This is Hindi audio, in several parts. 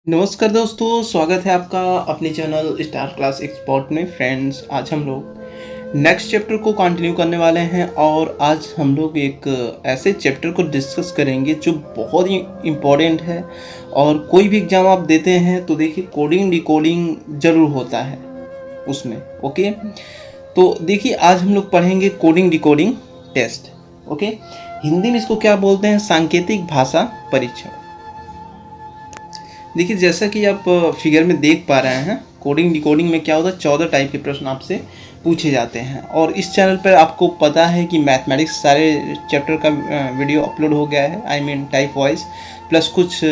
नमस्कार दोस्तों, स्वागत है आपका अपने चैनल स्टार क्लास एक्सपर्ट में। फ्रेंड्स, आज हम लोग नेक्स्ट चैप्टर को कंटिन्यू करने वाले हैं और आज हम लोग एक ऐसे चैप्टर को डिस्कस करेंगे जो बहुत ही इम्पोर्टेंट है। और कोई भी एग्ज़ाम आप देते हैं तो देखिए कोडिंग डिकोडिंग ज़रूर होता है उसमें। ओके, तो देखिए आज हम लोग पढ़ेंगे coding decoding test. Okay, Hindi में इसको क्या बोलते हैं? सांकेतिक भाषा परीक्षण। देखिए जैसा कि आप फिगर में देख पा रहे हैं, कोडिंग डिकोडिंग में क्या होता है, 14 टाइप के प्रश्न आपसे पूछे जाते हैं। और इस चैनल पर आपको पता है कि मैथमेटिक्स सारे चैप्टर का वीडियो अपलोड हो गया है, I mean type wise plus कुछ।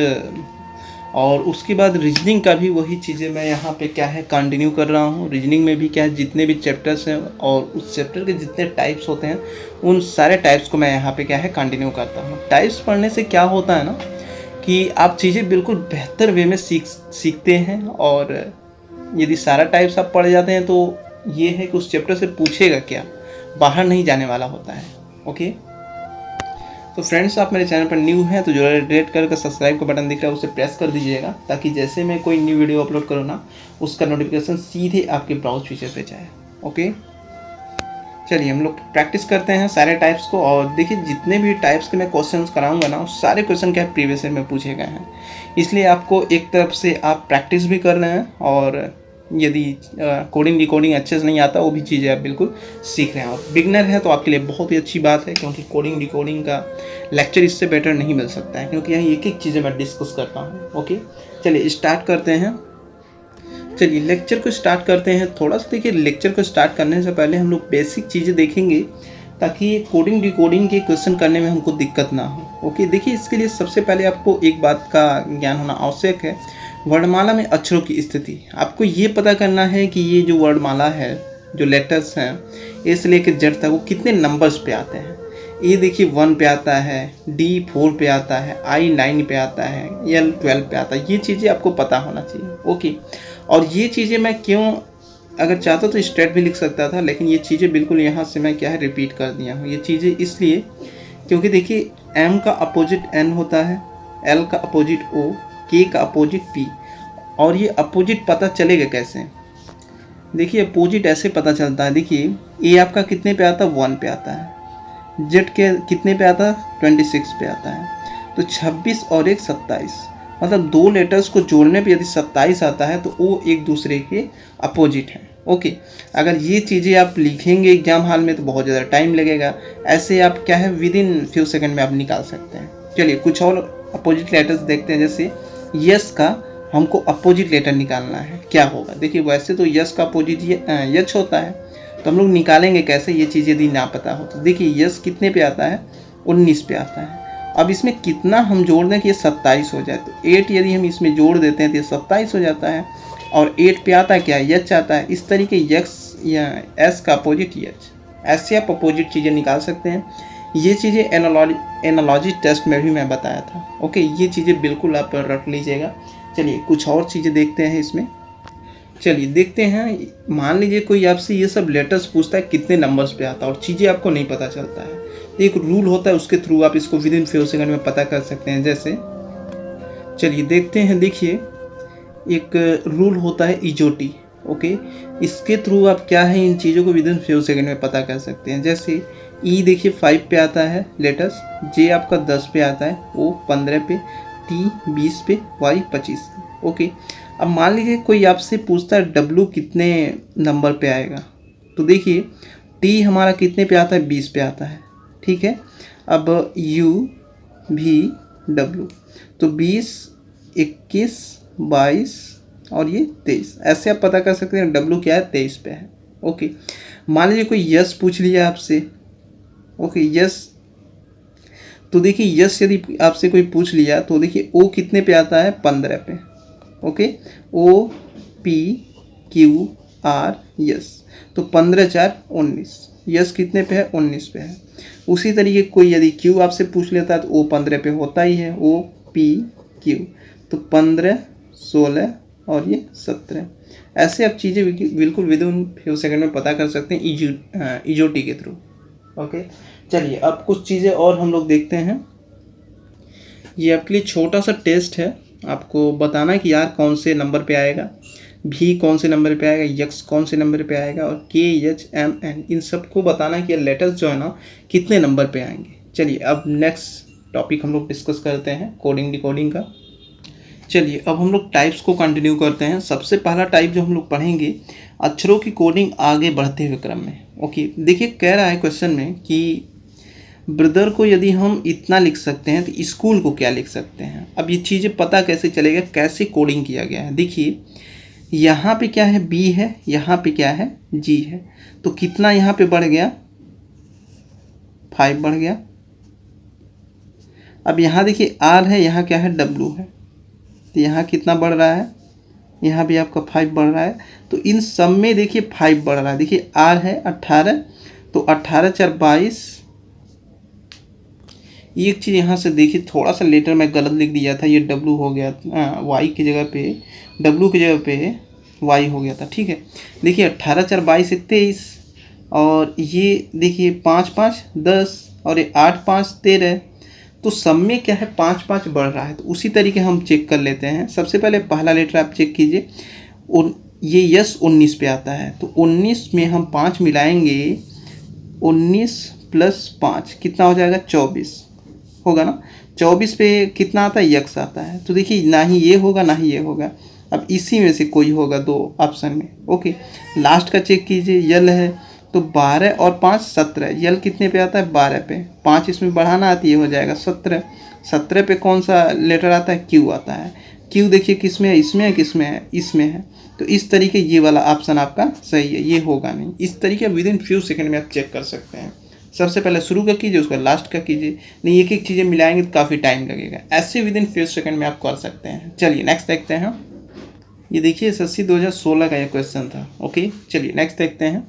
और उसके बाद रीजनिंग का भी वही चीज़ें मैं यहाँ पे क्या है कंटिन्यू कर रहा हूँ। रीजनिंग में भी क्या है, जितने भी चैप्टर्स हैं और उस चैप्टर के जितने टाइप्स होते हैं उन सारे टाइप्स को मैं यहाँ पे क्या है कंटिन्यू करता हूँ। टाइप्स पढ़ने से क्या होता है ना कि आप चीज़ें बिल्कुल बेहतर वे में सीखते हैं। और यदि सारा टाइप्स आप पढ़ जाते हैं तो ये है कि उस चैप्टर से पूछेगा क्या, बाहर नहीं जाने वाला होता है। ओके, तो फ्रेंड्स, आप मेरे चैनल पर न्यू हैं तो जो रेड कलर का सब्सक्राइब का बटन दिख रहा है उसे प्रेस कर दीजिएगा, ताकि जैसे मैं कोई न्यू वीडियो अपलोड करूँ ना उसका नोटिफिकेशन सीधे आपके ब्राउज फीचर पे जाए। ओके, चलिए हम लोग प्रैक्टिस करते हैं सारे टाइप्स को। और देखिए जितने भी टाइप्स के मैं क्वेश्चंस कराऊंगा ना उस सारे क्वेश्चन क्या प्रीवियस ईयर में पूछे गए हैं, इसलिए आपको एक तरफ से आप प्रैक्टिस भी कर रहे हैं और यदि कोडिंग डिकोडिंग अच्छे से नहीं आता वो भी चीज़ें आप बिल्कुल सीख रहे हैं। और बिगनर है तो आपके लिए बहुत ही अच्छी बात है, क्योंकि कोडिंग डिकोडिंग का लेक्चर इससे बेटर नहीं मिल सकता है, क्योंकि यहाँ एक एक चीज़ें मैं डिस्कस करता हूँ। ओके, चलिए स्टार्ट करते हैं। चलिए लेक्चर को स्टार्ट करते हैं। थोड़ा सा देखिए, लेक्चर को स्टार्ट करने से पहले हम लोग बेसिक चीज़ें देखेंगे ताकि कोडिंग डिकोडिंग के क्वेश्चन करने में हमको दिक्कत ना हो। ओके, देखिए इसके लिए सबसे पहले आपको एक बात का ज्ञान होना आवश्यक है, वर्णमाला में अक्षरों की स्थिति। आपको ये पता करना है कि ये जो वर्णमाला है, जो लेटर्स हैं ए से लेकर जेड तक, वो कितने नंबर्स पे आते हैं। ए देखिए 1 पे आता है, डी 4 पे आता है, आई 9 पे आता है, एल 12 पे आता है। ये चीज़ें आपको पता होना चाहिए। ओके, और ये चीज़ें मैं क्यों, अगर चाहता तो स्ट्रेट भी लिख सकता था, लेकिन ये चीज़ें बिल्कुल यहाँ से मैं क्या है रिपीट कर दिया हूँ। ये चीज़ें इसलिए क्योंकि देखिए एम का अपोजिट एन होता है, एल का अपोजिट ओ, के का अपोजिट पी। और ये अपोजिट पता चलेगा कैसे? देखिए अपोजिट ऐसे पता चलता है। देखिए ए आपका कितने पे आता है? 1 पे आता है। जेड के कितने पे आता है? 26 पे आता है। तो 26 और 1 27, मतलब दो लेटर्स को जोड़ने पे यदि 27 आता है तो वो एक दूसरे के अपोजिट हैं। ओके, अगर ये चीज़ें आप लिखेंगे एग्जाम हॉल में तो बहुत ज़्यादा टाइम लगेगा, ऐसे आप क्या है विद इन फ्यू सेकंड में आप निकाल सकते हैं। चलिए कुछ और अपोजिट लेटर्स देखते हैं। जैसे यस का हमको अपोजिट लेटर निकालना है, क्या होगा? देखिए वैसे तो यस का अपोजिट यच होता है, तो हम लोग निकालेंगे कैसे, ये चीज़ यदि ना पता हो तो। देखिए यस कितने पे आता है? 19 पे आता है। अब इसमें कितना हम जोड़ दें कि ये 27 हो जाए, तो 8 यदि हम इसमें जोड़ देते हैं तो ये 27 हो जाता है। और 8 पे आता है क्या? यच आता है। इस तरीके यक्स या एस का अपोजिट यच, ऐसे आप अपोजिट चीज़ें निकाल सकते हैं। ये चीज़ें एनालॉजी टेस्ट में भी मैं बताया था। ओके, ये चीज़ें बिल्कुल आप रट लीजिएगा। चलिए कुछ और चीज़ें देखते हैं इसमें। चलिए देखते हैं, मान लीजिए कोई आपसे ये सब लेटर्स पूछता है कितने नंबर्स पे आता है और चीज़ें आपको नहीं पता चलता है, तो एक रूल होता है, उसके थ्रू आप इसको विद इन फ्यू सेकंड में पता कर सकते हैं। जैसे चलिए देखते हैं। देखिए एक रूल होता है इजोटी। ओके, इसके थ्रू आप क्या है इन चीज़ों को विद इन फ्यू सेकंड में पता कर सकते हैं। जैसे ई देखिए 5 पे आता है लेटर्स, जे आपका 10 पे आता है, ओ 15 पे, टी 20 पे, वाई 25 पे। ओके, अब मान लीजिए कोई आपसे पूछता है डब्लू कितने नंबर पे आएगा, तो देखिए टी हमारा कितने पे आता है? 20 पे आता है। ठीक है, अब यू भी डब्लू, तो 20, 21, 22 और ये 23, ऐसे आप पता कर सकते हैं डब्लू क्या है? 23 पे है। ओके, मान लीजिए कोई यस पूछ लिया आपसे। ओके, यस, तो देखिए यस यदि आपसे कोई पूछ लिया तो देखिए ओ कितने पे आता है? 15 पे। Okay, O P Q R yes, तो 15 4 19, यस कितने पे है? 19 पे है। उसी तरीके कोई यदि क्यू आपसे पूछ लेता है तो ओ 15 पे होता ही है, ओ पी क्यू, तो 15 16 और ये 17। ऐसे आप चीज़ें बिल्कुल विद इन फ्यू सेकंड में पता कर सकते हैं इजोटी के थ्रू। ओके, चलिए अब कुछ चीज़ें और हम लोग देखते हैं। ये आपके लिए छोटा सा टेस्ट है आपको बताना है कि यार कौन से नंबर पे आएगा, भी कौन से नंबर पे आएगा, यक्स कौन से नंबर पे आएगा, और के एच एम एन इन सबको बताना है कि लेटर्स जो है ना कितने नंबर पे आएंगे। चलिए अब नेक्स्ट टॉपिक हम लोग डिस्कस करते हैं कोडिंग डिकोडिंग का। चलिए अब हम लोग टाइप्स को कंटिन्यू करते हैं। सबसे पहला टाइप जो हम लोग पढ़ेंगे, अक्षरों की कोडिंग आगे बढ़ते हुए क्रम में। ओके, देखिए कह रहा है क्वेश्चन में कि ब्रदर को यदि हम इतना लिख सकते हैं तो स्कूल को क्या लिख सकते हैं। अब ये चीज़ें पता कैसे चलेगा, कैसे कोडिंग किया गया है। देखिए यहाँ पे क्या है, बी है, यहाँ पे क्या है, जी है, तो कितना यहाँ पे बढ़ गया, 5 बढ़ गया। अब यहाँ देखिए आर है, यहाँ क्या है, डब्लू है, तो यहाँ कितना बढ़ रहा है, यहाँ भी आपका 5 बढ़ रहा है। तो इन सब में देखिए 5 बढ़ रहा है। देखिए आर है 18, तो 18 4 22। एक चीज़ यहाँ से देखिए, थोड़ा सा लेटर में गलत लिख दिया था, ये डब्लू हो गया, वाई की जगह पे डब्लू की जगह पे वाई हो गया था। ठीक है, देखिए 18 4 22 23, और ये देखिए 5 5 10, और ये 8 5 13। तो सब में क्या है, 5 5 बढ़ रहा है। तो उसी तरीके हम चेक कर लेते हैं। सबसे पहले पहला लेटर आप चेक कीजिए, ये यस 19 पे आता है, तो 19 में हम 5 मिलाएंगे, 19 प्लस 5 कितना हो जाएगा, 24 होगा ना। 24 पे कितना आता है, यक्स आता है। तो देखिए ना ही ये होगा ना ही ये होगा, अब इसी में से कोई होगा दो ऑप्शन में। ओके, लास्ट का चेक कीजिए, यल है, तो 12 और 5 17, यल कितने पे आता है, 12 पे, 5 इसमें बढ़ाना आती है, हो जाएगा 17। 17 पे कौन सा लेटर आता है, क्यू आता है। क्यू देखिए किस में है, इसमें है, किस में है, इसमें है। तो इस तरीके ये वाला ऑप्शन आपका सही है, ये होगा नहीं। इस तरीके विद इन फ्यू सेकेंड में आप चेक कर सकते हैं। सबसे पहले शुरू का कीजिए, उसका लास्ट का कीजिए, नहीं एक एक चीज़ें मिलाएंगे तो काफ़ी टाइम लगेगा। ऐसे विद इन फ्यू सेकेंड में आप कर सकते हैं। चलिए नेक्स्ट देखते हैं। ये देखिए SSC 2016 का ये क्वेश्चन था। ओके, चलिए नेक्स्ट देखते हैं।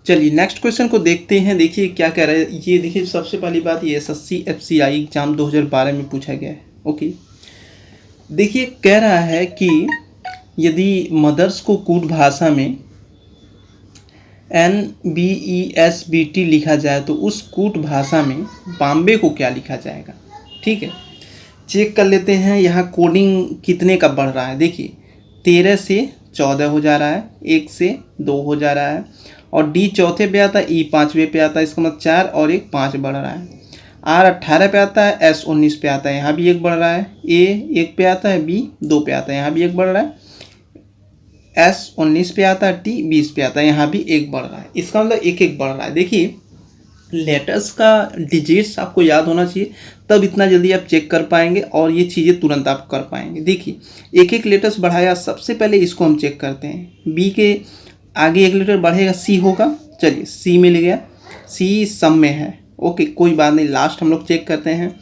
चलिए नेक्स्ट क्वेश्चन को देखते हैं। देखिए क्या कह रहा है, ये देखिए सबसे पहली बात, ये SSC FCI एग्जाम 2012 में पूछा गया है। ओके, देखिए कह रहा है कि यदि मदर्स को कूट भाषा में NBESBT लिखा जाए तो उस कूट भाषा में बॉम्बे को क्या लिखा जाएगा। ठीक है, चेक कर लेते हैं यहाँ कोडिंग कितने का बढ़ रहा है। देखिए 13 से 14 हो जा रहा है, 1 से 2 हो जा रहा है, और D चौथे पे आता है, E पाँचवें पे आता है, इसका मतलब 4 और 1 5 बढ़ रहा है। R 18 पे आता है, S 19 पे आता है, यहाँ भी 1 बढ़ रहा है। A 1 पे आता है, B 2 पे आता है, यहाँ भी 1 बढ़ रहा है। S 19 पे आता है, T 20 पे आता है, यहाँ भी 1 बढ़ रहा है। इसका मतलब 1 1 बढ़ रहा है। देखिए लेटर्स का डिजिट्स आपको याद होना चाहिए, तब इतना जल्दी आप चेक कर पाएंगे और ये चीज़ें तुरंत आप कर पाएंगे। देखिए एक एक लेटर्स बढ़ाया, सबसे पहले इसको हम चेक करते हैं। बी के आगे एक लेटर बढ़ेगा, सी होगा। चलिए सी मिल गया, सी सम में है। ओके, कोई बात नहीं, लास्ट हम लोग चेक करते हैं।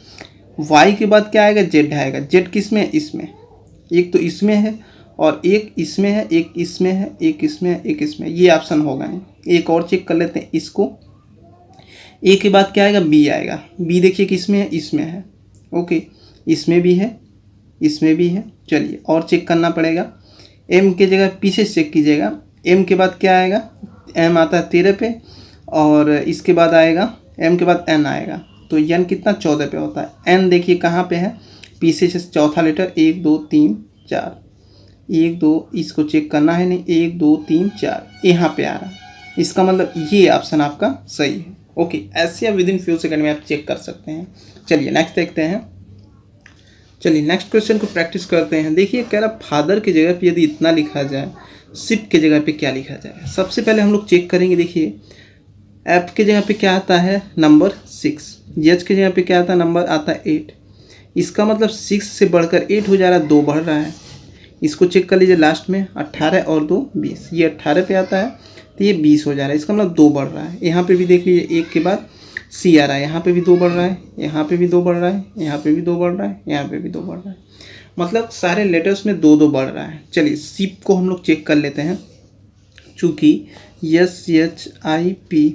वाई के बाद क्या आएगा, जेड आएगा। जेड किस में, इसमें, एक तो इसमें है और एक इसमें है, एक इसमें है, एक इसमें है, एक इसमें, ये ऑप्शन होगा नहीं। एक और चेक कर लेते हैं इसको। ए के बाद क्या आएगा, बी आएगा। बी देखिए किस में है, इसमें है। ओके, इसमें भी है, इसमें भी है। चलिए और चेक करना पड़ेगा। एम के जगह पीछे चेक कीजिएगा। एम के बाद क्या आएगा, एम आता है 13 पे, और इसके बाद आएगा एम के बाद एन आएगा, तो एन कितना 14 पे होता है। एन देखिए कहाँ पे है, पीछे से चौथा लेटर, 1 2 3 4, 1 2, इसको चेक करना है, नहीं 1 2 3 4 यहाँ पे आ रहा है। इसका मतलब ये ऑप्शन आपका सही है। ओके, ऐसे आप विद इन फ्यू सेकंड में आप चेक कर सकते हैं। चलिए नेक्स्ट देखते हैं। चलिए नेक्स्ट क्वेश्चन को प्रैक्टिस करते हैं। देखिए कह रहा फादर की जगह पे यदि इतना लिखा जाए, शिप के जगह पे क्या लिखा जाए। सबसे पहले हम लोग चेक करेंगे। देखिए एफ के जगह पे क्या आता है, नंबर 6। एच के जगह पे क्या आता है, नंबर आता है 8। इसका मतलब 6 से बढ़कर 8 हो जा रहा है, 2 बढ़ रहा है। इसको चेक कर लीजिए लास्ट में, 18 और 2 20, ये 18 पे आता है तो ये 20 हो जा रहा है। इसका मतलब 2 बढ़ रहा है। यहाँ पे भी देख लीजिए, 1 के बाद सी आ रहा है, यहाँ पे भी 2 बढ़ रहा है, यहाँ पे भी 2 बढ़ रहा है, यहाँ पे भी 2 बढ़ रहा है, यहाँ पे भी 2 बढ़ रहा है। मतलब सारे लेटर्स में 2 2 बढ़ रहा है। चलिए शिप को हम लोग चेक कर लेते हैं। चूँकि SHIP,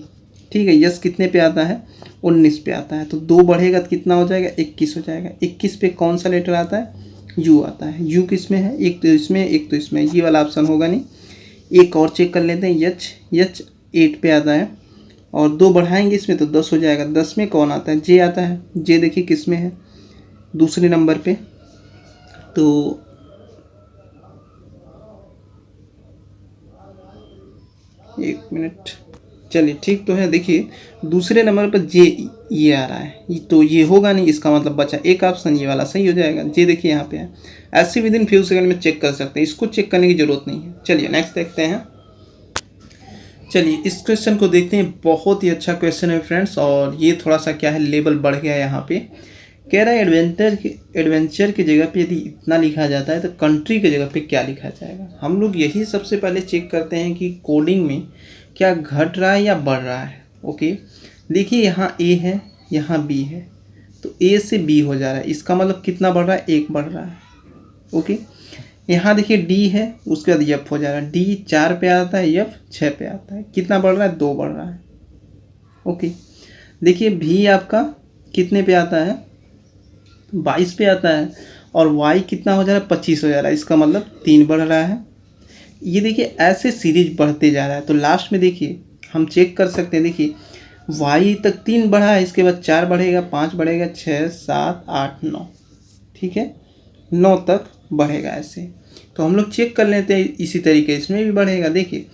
ठीक है, यस कितने पे आता है, 19 पे आता है, तो 2 बढ़ेगा तो कितना हो जाएगा, 21 हो जाएगा। 21 पे कौन सा लेटर आता है, यू आता है। यू किस में है, एक तो इसमें, एक तो इसमें, ये वाला ऑप्शन होगा नहीं। एक और चेक कर लेते हैं। एच 8 पे आता है और 2 बढ़ाएंगे इसमें तो 10 हो जाएगा। 10 में कौन आता है, जे आता है। जे देखिए किस में है, दूसरे नंबर पे। तो एक मिनट, चलिए ठीक तो है। देखिए दूसरे नंबर पर जे ये आ रहा है, तो ये होगा नहीं, इसका मतलब बचा एक ऑप्शन, ये वाला सही हो जाएगा। जे देखिए यहाँ पे है, ऐसे विद इन फ्यू सेकंड में चेक कर सकते हैं, इसको चेक करने की जरूरत नहीं है। चलिए नेक्स्ट देखते हैं। चलिए इस क्वेश्चन को देखते हैं, बहुत ही अच्छा क्वेश्चन है फ्रेंड्स, और ये थोड़ा सा क्या है लेवल बढ़ गया है यहाँ पे। कह रहा है एडवेंचर की जगह पे यदि इतना लिखा जाता है तो कंट्री की जगह पे क्या लिखा जाएगा। हम लोग यही सबसे पहले चेक करते हैं कि कोडिंग में क्या घट रहा है या बढ़ रहा है। ओके, देखिए यहाँ ए है, यहाँ बी है, तो ए से बी हो जा रहा है, इसका मतलब कितना बढ़ रहा है, एक बढ़ रहा है। ओके, यहाँ देखिए डी है, उसके बाद एफ हो जा रहा है, डी 4 पे आता है, एफ 6 पे आता है, कितना बढ़ रहा है, 2 बढ़ रहा है। ओके, देखिए भी आपका कितने पे आता है, 22 पे आता है, और वाई कितना हो जा रहा है, 25 हो जा रहा है, इसका मतलब 3 बढ़ रहा है। ये देखिए ऐसे सीरीज बढ़ते जा रहा है, तो लास्ट में देखिए हम चेक कर सकते हैं। देखिए वाई तक 3 बढ़ा है, इसके बाद 4 बढ़ेगा, 5 बढ़ेगा, 6 7 8 9, ठीक है, 9 तक बढ़ेगा ऐसे। तो हम लोग चेक कर लेते हैं इसी तरीके, इसमें भी बढ़ेगा। देखिए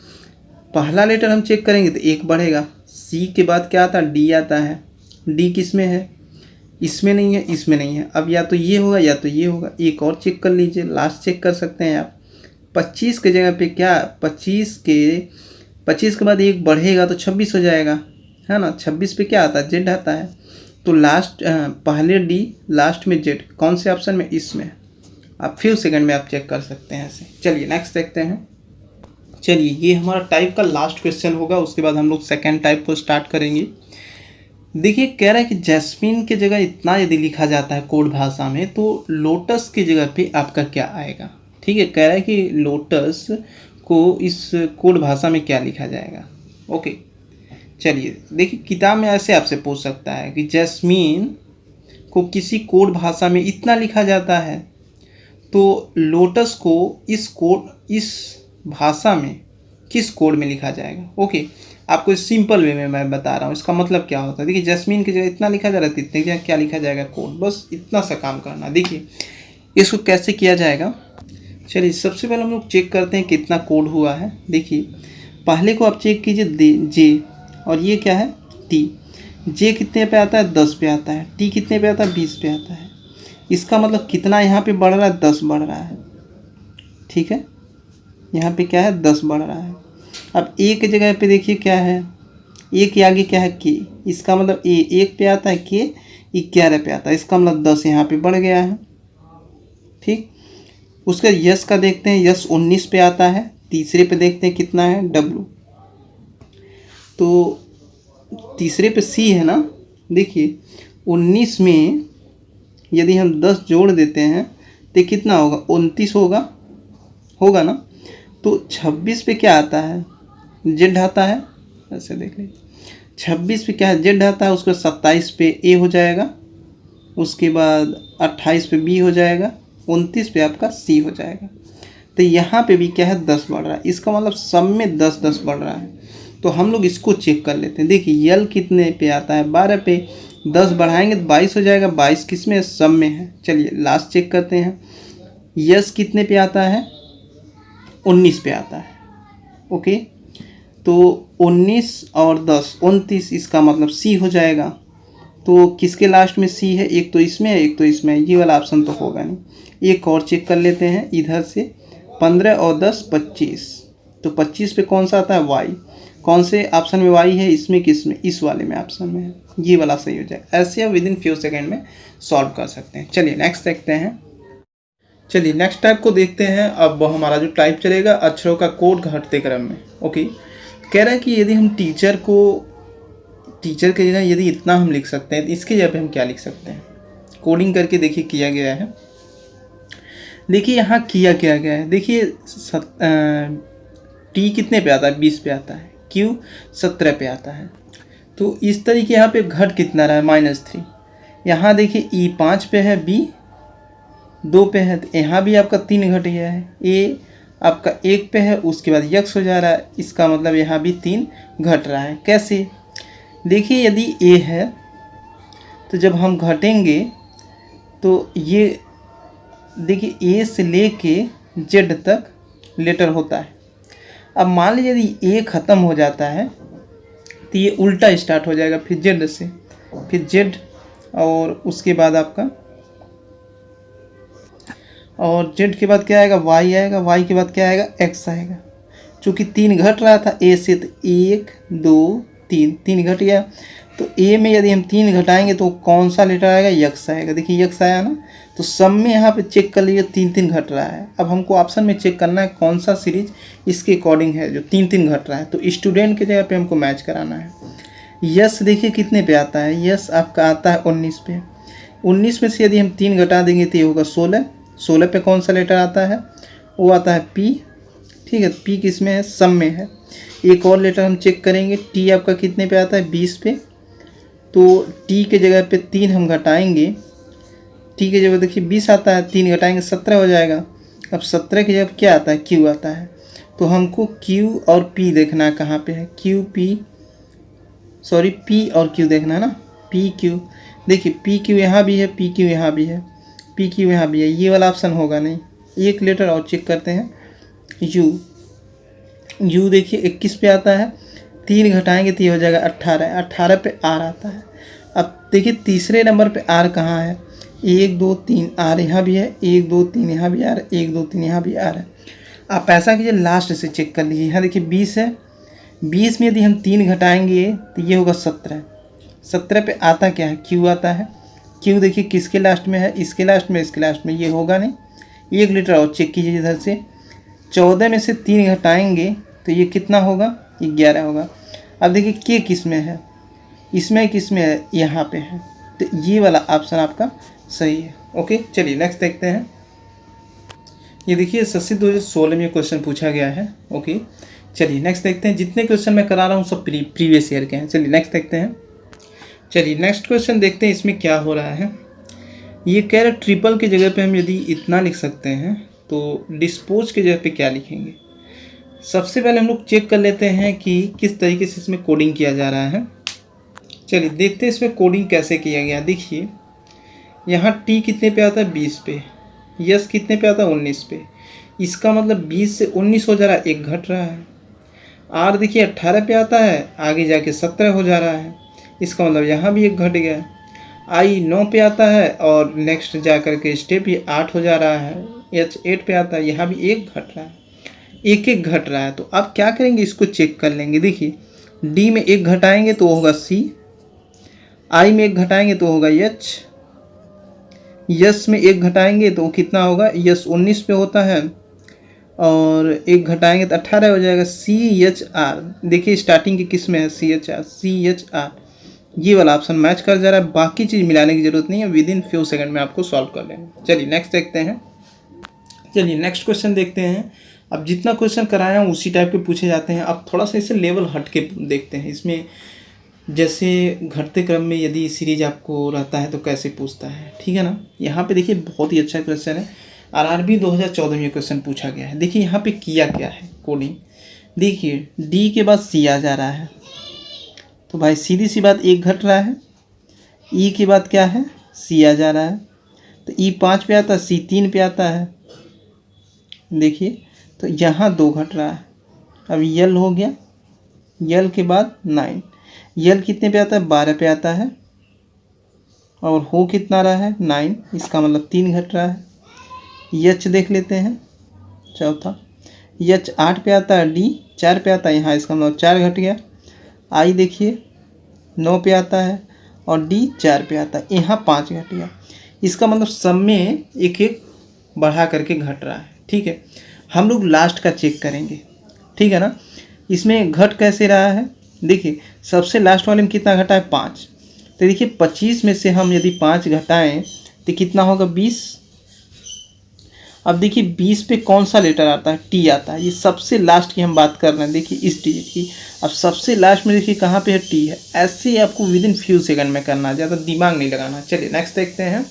पहला लेटर हम चेक करेंगे तो 1 बढ़ेगा, सी के बाद क्या आता है, डी आता है, डी किस में है, इसमें नहीं है, इसमें नहीं है। अब या तो ये होगा या तो ये होगा, एक और चेक कर लीजिए, लास्ट चेक कर सकते हैं आप। 25 के जगह पे क्या, 25 के बाद 1 बढ़ेगा तो 26 हो जाएगा, है ना। 26 पे क्या आता है, जेड आता है, तो लास्ट पहले डी लास्ट में जेड, कौन से ऑप्शन में, इसमें। आप फ्यू सेकंड में आप चेक कर सकते हैं ऐसे। चलिए नेक्स्ट देखते हैं। चलिए ये हमारा टाइप का लास्ट क्वेश्चन होगा, उसके बाद हम लोग सेकेंड टाइप को स्टार्ट करेंगे। देखिए कह रहा है कि जैस्मीन की जगह इतना यदि लिखा जाता है कोड भाषा में, तो लोटस की जगह पे आपका क्या आएगा। ठीक है, कह रहा है कि लोटस को इस कोड भाषा में क्या लिखा जाएगा। ओके, चलिए देखिए किताब में ऐसे आपसे पूछ सकता है कि जैस्मीन को किसी कोड भाषा में इतना लिखा जाता है, तो लोटस को इस भाषा में किस कोड में लिखा जाएगा। ओके, आपको इस सिंपल वे में मैं बता रहा हूँ, इसका मतलब क्या होता है। देखिए जैस्मीन की जगह इतना लिखा जा रहा है, इतने की क्या लिखा जाएगा, कोड, बस इतना सा काम करना। देखिए इसको कैसे किया जाएगा, चलिए सबसे पहले हम लोग चेक करते हैं कितना कोड हुआ है। देखिए पहले को आप चेक कीजिए जे, और ये क्या है टी। जे कितने पे आता है, 10 पे आता है, टी कितने पे आता है, 20 पे आता है। इसका मतलब कितना यहाँ पे बढ़ रहा है, 10 बढ़ रहा है। ठीक है, यहाँ पे क्या है, 10 बढ़ रहा है। अब ए की जगह पे देखिए क्या है, ए के आगे क्या है, के, इसका मतलब ए 1 पे आता है, के 11 पे आता है, इसका मतलब 10 यहाँ पे बढ़ गया है। ठीक, उसके यस का देखते हैं, यस 19 पे आता है, तीसरे पे देखते हैं कितना है, डब्लू, तो तीसरे पे सी है ना। देखिए 19 में यदि हम 10 जोड़ देते हैं तो कितना होगा, 29 होगा ना। तो 26 पे क्या आता है, जेड आता है, ऐसे देख लीजिए 26 पे क्या है, जेड आता है, उसके बाद 27 पे ए हो जाएगा, उसके बाद 28 पे बी हो जाएगा, 29 पे आपका सी हो जाएगा। तो यहाँ पे भी क्या है, 10 बढ़ रहा है, इसका मतलब सब में 10 10 बढ़ रहा है। तो हम लोग इसको चेक कर लेते हैं। देखिए यल कितने पे आता है, 12 पे, 10 बढ़ाएंगे तो 22 हो जाएगा, 22 किस में, सब में है। चलिए लास्ट चेक करते हैं, यस कितने पे आता है, 19 पे आता है। ओके, तो 19 और 10 29, इसका मतलब सी हो जाएगा। तो किसके लास्ट में सी है, एक तो इसमें है, एक तो इसमें है, ये वाला ऑप्शन तो होगा नहीं। एक और चेक कर लेते हैं इधर से, 15 और 10 25, तो 25 पे कौन सा आता है, वाई, कौन से ऑप्शन में वाई है, इसमें किसमें, इस वाले में ऑप्शन में है, ये वाला सही हो जाएगा। ऐसे आप विद इन फ्यू सेकेंड में सॉल्व कर सकते हैं। चलिए नेक्स्ट देखते हैं। चलिए नेक्स्ट टाइप को देखते हैं। अब हमारा जो टाइप चलेगा अक्षरों का कोड घटते क्रम में। ओके, कह रहा है कि यदि हम टीचर की जगह यदि इतना हम लिख सकते हैं तो इसके जगह पे हम क्या लिख सकते हैं। कोडिंग करके देखिए किया गया है। देखिए यहाँ किया गया है। देखिए टी कितने पे आता है, 20 पे आता है, क्यू 17 पे आता है। तो इस तरीके यहाँ पे घट कितना रहा है, -3। यहाँ देखिए ई 5 पे है, बी 2 पे है, तो यहाँ भी आपका 3 घट गया है। ए आपका 1 पे है, उसके बाद यक्स हो जा रहा है, इसका मतलब यहाँ भी 3 घट रहा है। कैसे, देखिए यदि ए है तो जब हम घटेंगे तो ये देखिए ए से लेके जेड तक लेटर होता है। अब मान लीजिए यदि ए ख़त्म हो जाता है तो ये उल्टा स्टार्ट हो जाएगा, फिर जेड से, फिर जेड, और उसके बाद आपका, और जेड के बाद क्या आएगा, वाई आएगा, वाई के बाद क्या आएगा, एक्स आएगा। चूँकि 3 घट रहा था ए से, तो 1 2 3 घट गया। तो ए में यदि हम 3 घटाएंगे तो कौन सा लेटर आएगा, यक्स आएगा। देखिए यक्स आया ना, तो सब में यहाँ पे चेक कर लीजिए 3 घट रहा है। अब हमको ऑप्शन में चेक करना है कौन सा सीरीज इसके अकॉर्डिंग है जो 3 घट रहा है, तो स्टूडेंट के जगह पे हमको मैच कराना है। यस देखिए कितने पे आता है, यस आपका आता है 19 पे। 19 में से यदि हम 3 घटा देंगे तो ये होगा 16। 16 पे कौन सा लेटर आता है, वो आता है पी। ठीक है, पी किस में है, सम में है। एक और लेटर हम चेक करेंगे, टी आपका कितने पे आता है, 20 पे। तो टी के जगह पे 3 हम घटाएंगे, टी के जगह देखिए 20 आता है, 3 घटाएंगे 17 हो जाएगा। अब 17 की जगह क्या आता है, क्यू आता है। तो हमको क्यू और पी देखना है कहाँ पे है, क्यू पी, सॉरी पी और क्यू देखना है ना, पी क्यू। देखिए पी क्यू यहाँ भी है, पी क्यू यहाँ भी है, पी क्यू यहाँ भी है, ये वाला ऑप्शन होगा नहीं। एक लेटर और चेक करते हैं, यू। यू देखिए 21 पे आता है, 3 घटाएंगे तो ये हो जाएगा 18। 18 पे आर आता है। अब देखिए तीसरे नंबर पे आर कहाँ है, 1 2 3 आर यहाँ भी है, 1 2 3 यहाँ भी आर, 1 2 3 यहाँ भी आर है। आप ऐसा कीजिए लास्ट से चेक कर लीजिए, यहाँ देखिए 20 है, 20 में यदि हम 3 घटाएंगे तो ये होगा 17। 17 पे आता क्या है, क्यू आता है। क्यू देखिए किसके लास्ट में है, इसके लास्ट में, इसके लास्ट में, ये होगा नहीं। एक लेटर और चेक कीजिए इधर से, 14 में से 3 घटाएंगे तो ये कितना होगा, 11 होगा। अब देखिए के किस में है, इसमें किस में है, यहाँ पे है। तो ये वाला ऑप्शन आपका सही है। ओके चलिए नेक्स्ट देखते हैं। ये देखिए SSC 2016 में क्वेश्चन पूछा गया है। ओके चलिए नेक्स्ट देखते हैं। जितने क्वेश्चन मैं करा रहा हूँ सब प्रीवियस ईयर के हैं। चलिए नेक्स्ट देखते हैं। चलिए नेक्स्ट क्वेश्चन देखते हैं इसमें क्या हो रहा है। ये कह रहा है ट्रिपल की जगह पे हम यदि इतना लिख सकते हैं तो डिस्पोज की जगह पे क्या लिखेंगे। सबसे पहले हम लोग चेक कर लेते हैं कि किस तरीके से इसमें कोडिंग किया जा रहा है। चलिए देखते हैं इसमें कोडिंग कैसे किया गया। देखिए यहाँ टी कितने पे आता है, 20 पे। यस कितने पे आता है, 19 पे। इसका मतलब 20 से 19 हो जा रहा है, 1 घट रहा है। आर देखिए 18 पे आता है, आगे जाके 17 हो जा रहा है, इसका मतलब यहाँ भी 1 घट गया। आई 9 पे आता है और नेक्स्ट जा कर के स्टेप ये 8 हो जा रहा है। एच 8 पे आता है, यहाँ भी 1 घट रहा है, 1 घट रहा है। तो अब क्या करेंगे, इसको चेक कर लेंगे। देखिए डी में 1 घटाएंगे तो होगा सी, आई में 1 घटाएंगे तो होगा एच, यस में 1 घटाएंगे तो कितना होगा, यस 19 पे होता है और 1 घटाएंगे तो 18 हो जाएगा। सी एच आर देखिए स्टार्टिंग की किस में है, C H R, C H R. ये वाला ऑप्शन मैच कर जा रहा है, बाकी चीज़ मिलाने की ज़रूरत नहीं है, विद इन फ्यू सेकंड में आपको सॉल्व कर लेंगे। चलिए नेक्स्ट देखते हैं। चलिए नेक्स्ट क्वेश्चन देखते हैं। अब जितना क्वेश्चन कराया हूँ उसी टाइप के पूछे जाते हैं। अब थोड़ा सा इसे लेवल हट के देखते हैं। इसमें जैसे घटते क्रम में यदि सीरीज आपको रहता है तो कैसे पूछता है, ठीक है ना। यहाँ पे देखिए बहुत ही अच्छा क्वेश्चन है, आरआरबी 2014 में क्वेश्चन पूछा गया है। देखिए यहाँ पे किया क्या है कोडिंग। देखिए डी के बाद सी आ जा रहा है तो भाई सीधी सी बात 1 घट रहा है। ई के बाद क्या है, सी आ जा रहा है तो ई 5 पे आता है, सी 3 पे आता है। देखिए तो यहाँ 2 घट रहा है। अब यल हो गया, यल के बाद 9, यल कितने पे आता है, 12 पे आता है और हो कितना रहा है, 9, इसका मतलब 3 घट रहा है। यच देख लेते हैं चौथा, यच 8 पे आता है, डी 4 पे आता है, यहाँ इसका मतलब 4 घट गया। आई देखिए 9 पे आता है और डी 4 पे आता है, यहाँ 5 घट गया। इसका मतलब सब में 1 बढ़ा करके घट रहा है। ठीक है, हम लोग लास्ट का चेक करेंगे, ठीक है ना। इसमें घट कैसे रहा है, देखिए सबसे लास्ट वाले में कितना घटा है, 5। तो देखिए 25 में से हम यदि 5 घटाएं तो कितना होगा, 20। अब देखिए 20 पे कौन सा लेटर आता है, टी आता है। ये सबसे लास्ट की हम बात कर रहे हैं, देखिए इस टी की। अब सबसे लास्ट में देखिए कहाँ पे है, टी है। ऐसे ही आपको विद इन फ्यू सेकंड में करना है, ज़्यादा दिमाग नहीं लगाना। चलिए नेक्स्ट देखते हैं।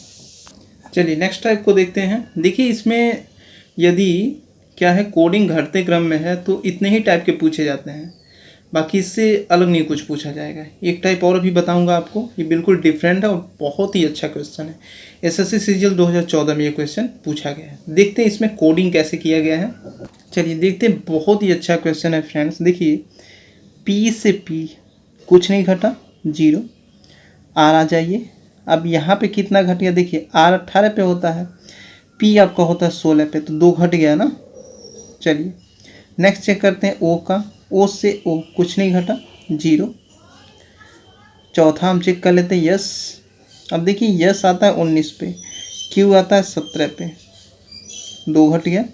चलिए नेक्स्ट टाइप को देखते हैं। देखिए इसमें यदि क्या है, कोडिंग घटते क्रम में है तो इतने ही टाइप के पूछे जाते हैं। बाकी इससे अलग नहीं कुछ पूछा जाएगा। एक टाइप और भी बताऊंगा आपको, ये बिल्कुल डिफरेंट है और बहुत ही अच्छा क्वेश्चन है। एसएससी सीजीएल 2014 में ये क्वेश्चन पूछा गया है। देखते हैं इसमें कोडिंग कैसे किया गया है। चलिए देखते हैं, बहुत ही अच्छा क्वेश्चन है फ्रेंड्स। देखिए पी से पी कुछ नहीं घटा, 0। आर आ जाइए, अब यहाँ पे कितना घट गया, देखिए आर 18 पे होता है, पी आपका होता है 16 पे, तो 2 घट गया ना। चलिए नेक्स्ट चेक करते हैं ओ का। ओ से ओ कुछ नहीं घटा, 0। चौथा हम चेक कर लेते हैं यस। अब देखिए यस आता है 19 पे, क्यू आता है 17 पे, 2 घट गया।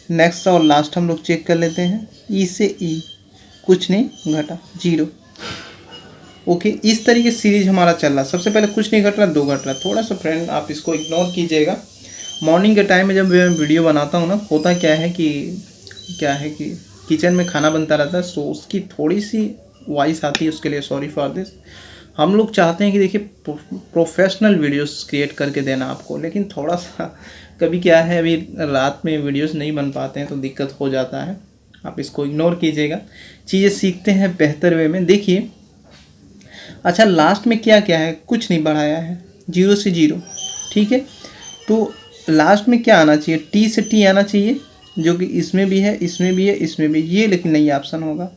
नेक्स्ट और लास्ट हम लोग चेक कर लेते हैं ई से ई कुछ नहीं घटा, 0। ओके, इस तरीके सीरीज हमारा चल रहा। सबसे पहले कुछ नहीं घट रहा, 2 घट रहा। थोड़ा सा फ्रेंड आप इसको इग्नोर कीजिएगा। मॉर्निंग के टाइम में जब मैं वीडियो बनाता हूँ ना, होता क्या है कि किचन में खाना बनता रहता है, सो उसकी थोड़ी सी वॉइस आती है, उसके लिए सॉरी फॉर दिस। हम लोग चाहते हैं कि देखिए प्रोफेशनल वीडियोस क्रिएट करके देना आपको, लेकिन थोड़ा सा कभी क्या है, अभी रात में वीडियोस नहीं बन पाते हैं तो दिक्कत हो जाता है। आप इसको इग्नोर कीजिएगा, चीज़ें सीखते हैं बेहतर वे में। देखिए अच्छा लास्ट में क्या क्या है, कुछ नहीं बढ़ाया है, 0 से 0, ठीक है। तो लास्ट में क्या आना चाहिए, टी से टी आना चाहिए, जो कि इसमें भी है, इसमें भी है, इसमें भी, ये लेकिन नहीं ऑप्शन होगा।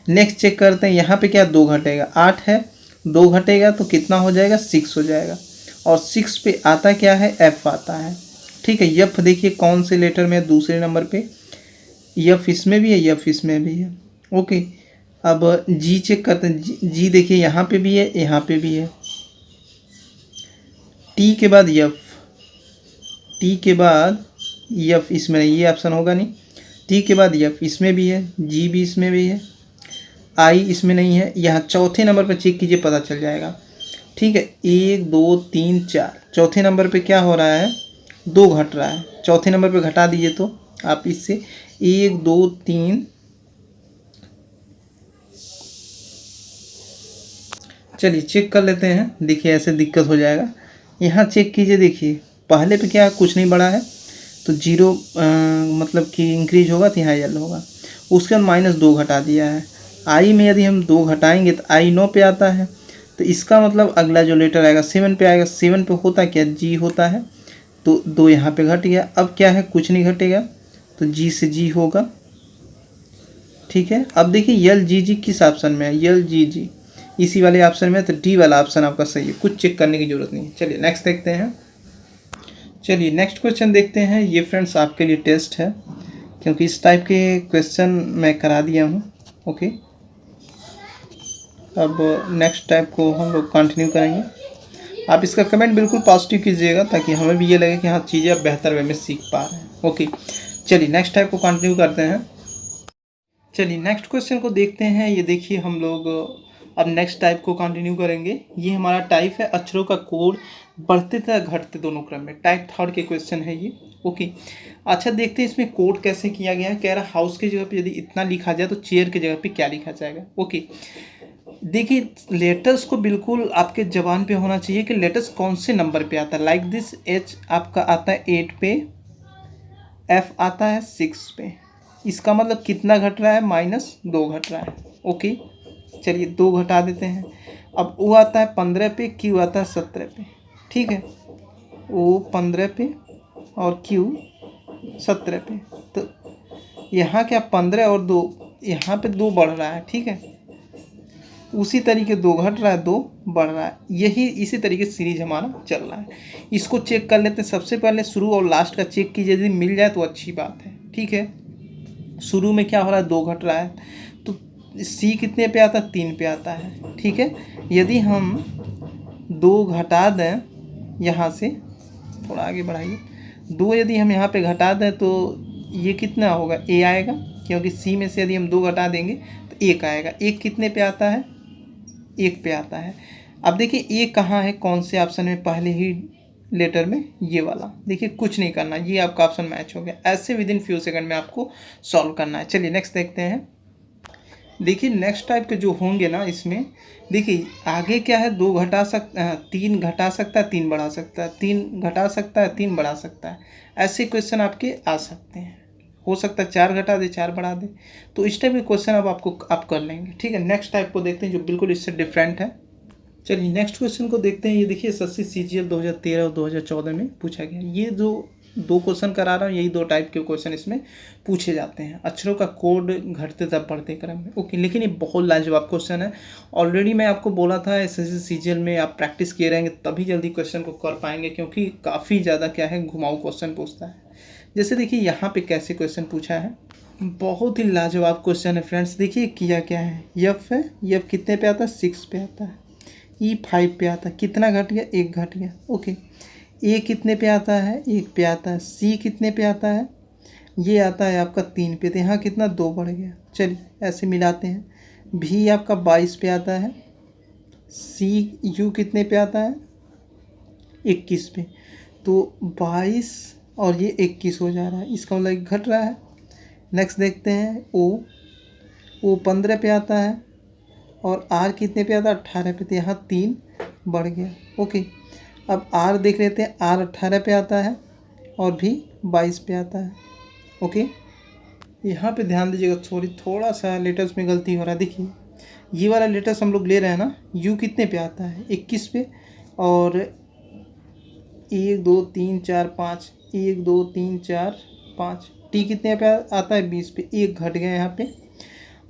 नेक्स्ट चेक करते हैं, यहाँ पे क्या 2 घटेगा, 8 है, 2 घटेगा तो कितना हो जाएगा, 6 हो जाएगा। और 6 पे आता क्या है, एफ आता है, ठीक है। एफ देखिए कौन से लेटर में है, दूसरे नंबर पे। एफ इसमें भी है, एफ इसमें भी है, ओके। अब जी चेक करते हैं, जी देखिए यहाँ पे भी है, यहाँ पे भी है। टी के बाद एफ, टी के बाद एफ, इसमें नहीं, ये ऑप्शन होगा नहीं। टी के बाद एफ इसमें भी है, जी भी इसमें भी है, आई इसमें नहीं है। यहाँ चौथे नंबर पर चेक कीजिए, पता चल जाएगा, ठीक है। 1 2 3 4, चौथे नंबर पे क्या हो रहा है, 2 घट रहा है। चौथे नंबर पे घटा दीजिए तो आप इससे 1 2 3, चलिए चेक कर लेते हैं। देखिए ऐसे दिक्कत हो जाएगा। यहाँ चेक कीजिए, देखिए पहले पे क्या कुछ नहीं बढ़ा है, तो 0 मतलब कि इंक्रीज होगा तो यहाँ यल होगा। उसके बाद -2 घटा दिया है। आई में यदि हम 2 घटाएंगे तो आई 9 पे आता है, तो इसका मतलब अगला जो लेटर आएगा 7 पे आएगा। 7 पे होता क्या, जी होता है, तो 2 यहाँ पे घट गया। अब क्या है, कुछ नहीं घटेगा, तो जी से जी होगा, ठीक है। अब देखिए यल जी जी किस ऑप्शन में है, यल जी जी इसी वाले ऑप्शन में है, तो डी वाला ऑप्शन आपका सही है, कुछ चेक करने की जरूरत नहीं है। चलिए नेक्स्ट देखते हैं। चलिए नेक्स्ट क्वेश्चन देखते हैं। ये फ्रेंड्स आपके लिए टेस्ट है, क्योंकि इस टाइप के क्वेश्चन मैं करा दिया हूँ, ओके। अब नेक्स्ट टाइप को हम लोग कंटिन्यू करेंगे। आप इसका कमेंट बिल्कुल पॉजिटिव कीजिएगा, ताकि हमें भी ये लगे कि हाँ चीज़ें आप बेहतर वे में सीख पा रहे हैं, ओके। चलिए नेक्स्ट टाइप को कंटिन्यू करते हैं। चलिए नेक्स्ट क्वेश्चन को देखते हैं। ये देखिए हम लोग अब नेक्स्ट टाइप को कंटिन्यू करेंगे। ये हमारा टाइप है अक्षरों का कोड बढ़ते तथा घटते दोनों क्रम में, टाइप 3 के क्वेश्चन है ये, ओके। अच्छा देखते हैं इसमें कोड कैसे किया गया है। कह रहा हाउस की जगह पे यदि इतना लिखा जाए तो चेयर की जगह पे क्या लिखा जाएगा, ओके। देखिए लेटर्स को बिल्कुल आपके जबान पे होना चाहिए कि लेटर्स कौन से नंबर पे आता है। लाइक दिस, एच आपका आता है 8 पे, एफ आता है 6 पे। इसका मतलब कितना घट रहा है, -2 घट रहा है, ओके। चलिए 2 घटा देते हैं। अब ओ आता है 15 पे, क्यू आता है 17 पे, ठीक है। ओ 15 पे और क्यू 17 पे, तो यहाँ क्या 15 और 2, यहाँ पे 2 बढ़ रहा है, ठीक है। उसी तरीके 2 घट रहा है, 2 बढ़ रहा है, यही इसी तरीके से सीरीज हमारा चल रहा है। इसको चेक कर लेते हैं। सबसे पहले शुरू और लास्ट का चेक कीजिए, यदि मिल जाए तो अच्छी बात है, ठीक है। शुरू में क्या हो रहा है, 2 घट रहा है, तो सी कितने पे आता है, 3 पे आता है, ठीक है। यदि हम 2 घटा दें, यहाँ से थोड़ा आगे बढ़ाइए, 2 यदि हम यहाँ पे घटा दें तो ये कितना होगा, ए आएगा, क्योंकि सी में से यदि हम 2 घटा देंगे तो 1 आएगा। 1 कितने पे आता है, 1 पे आता है। अब देखिए ए कहाँ है, कौन से ऑप्शन में, पहले ही लेटर में, ये वाला। देखिए कुछ नहीं करना, ये आपका ऑप्शन मैच हो गया। ऐसे विद इन फ्यू सेकंड में आपको सॉल्व करना है। चलिए नेक्स्ट देखते हैं। देखिए नेक्स्ट टाइप के जो होंगे ना, इसमें देखिए आगे क्या है, 2 घटा सकता है, 3 घटा सकता है, 3 बढ़ा सकता है, 3 घटा सकता है, 3 बढ़ा सकता है। ऐसे क्वेश्चन आपके आ सकते हैं, हो सकता है 4 घटा दे 4 बढ़ा दे। तो इस टाइप के क्वेश्चन अब आप कर लेंगे, ठीक है। नेक्स्ट टाइप को देखते हैं जो बिल्कुल इससे डिफरेंट है। चलिए नेक्स्ट क्वेश्चन को देखते हैं। ये देखिए एसएससी सीजीएल 2013 और 2014 में पूछा गया। ये जो 2 क्वेश्चन करा रहा हूँ, यही 2 टाइप के क्वेश्चन इसमें पूछे जाते हैं। अक्षरों का कोड घटते तब बढ़ते क्रम में, ओके। लेकिन ये बहुत लाजवाब क्वेश्चन है। ऑलरेडी मैं आपको बोला था एसएससी सीजीएल में आप प्रैक्टिस किए रहेंगे तभी जल्दी क्वेश्चन को कर पाएंगे, क्योंकि काफ़ी ज़्यादा क्या है घुमाऊ क्वेश्चन पूछता है। जैसे देखिए यहाँ पे कैसे क्वेश्चन पूछा है, बहुत ही लाजवाब क्वेश्चन है फ्रेंड्स। देखिए किया क्या है, यफ है, यफ कितने पे आता है 6 पे आता है, E5 पे आता है, कितना घट गया 1 घट गया, ओके। ए कितने पे आता है 1 पे आता है, सी कितने पे आता है ये आता है आपका 3 पे, तो यहाँ कितना 2 बढ़ गया। चलिए ऐसे मिलाते हैं। भी आपका 22 पे आता है, सी यू कितने पे आता है 21 पे, तो 22 और ये 21 हो जा रहा है, इसका मतलब घट रहा है। नेक्स्ट देखते हैं ओ 15 पे आता है और आर कितने पे आता है 18 पे, तो यहाँ 3 बढ़ गया, ओके। अब आर देख लेते हैं, आर 18 पे आता है और भी 22 पे आता है, ओके। यहाँ पे ध्यान दीजिएगा, थोड़ा सा लेटर्स में गलती हो रहा है। देखिए ये वाला लेटर्स हम लोग ले रहे हैं ना, यू कितने पे आता है 21 पे, और 1 2 3 4 5, 1 2 3 4 5, टी कितने पे आता है 20 पे, 1 घट गया यहाँ पे।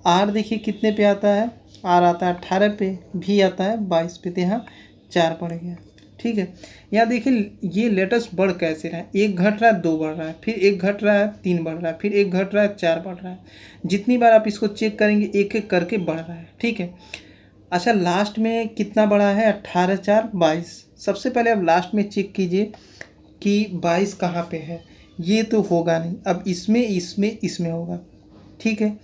आर देखिए कितने पे आता है, आर आता है 18 पे, भी आता है 22 पे, तो यहाँ 4 बढ़ गया, ठीक है। यहाँ देखिए ये लेटर्स बढ़ कैसे रहा है, 1 घट रहा है 2 बढ़ रहा है, फिर 1 घट रहा है 3 बढ़ रहा है, फिर 1 घट रहा है 4 बढ़ रहा है। जितनी बार आप इसको चेक करेंगे एक एक करके बढ़ रहा है, ठीक है। अच्छा लास्ट में कितना बढ़ा है 18 4 22। सबसे पहले आप लास्ट में चेक कीजिए कि 22 कहाँ पे है, ये तो होगा नहीं, अब इसमें होगा, ठीक है।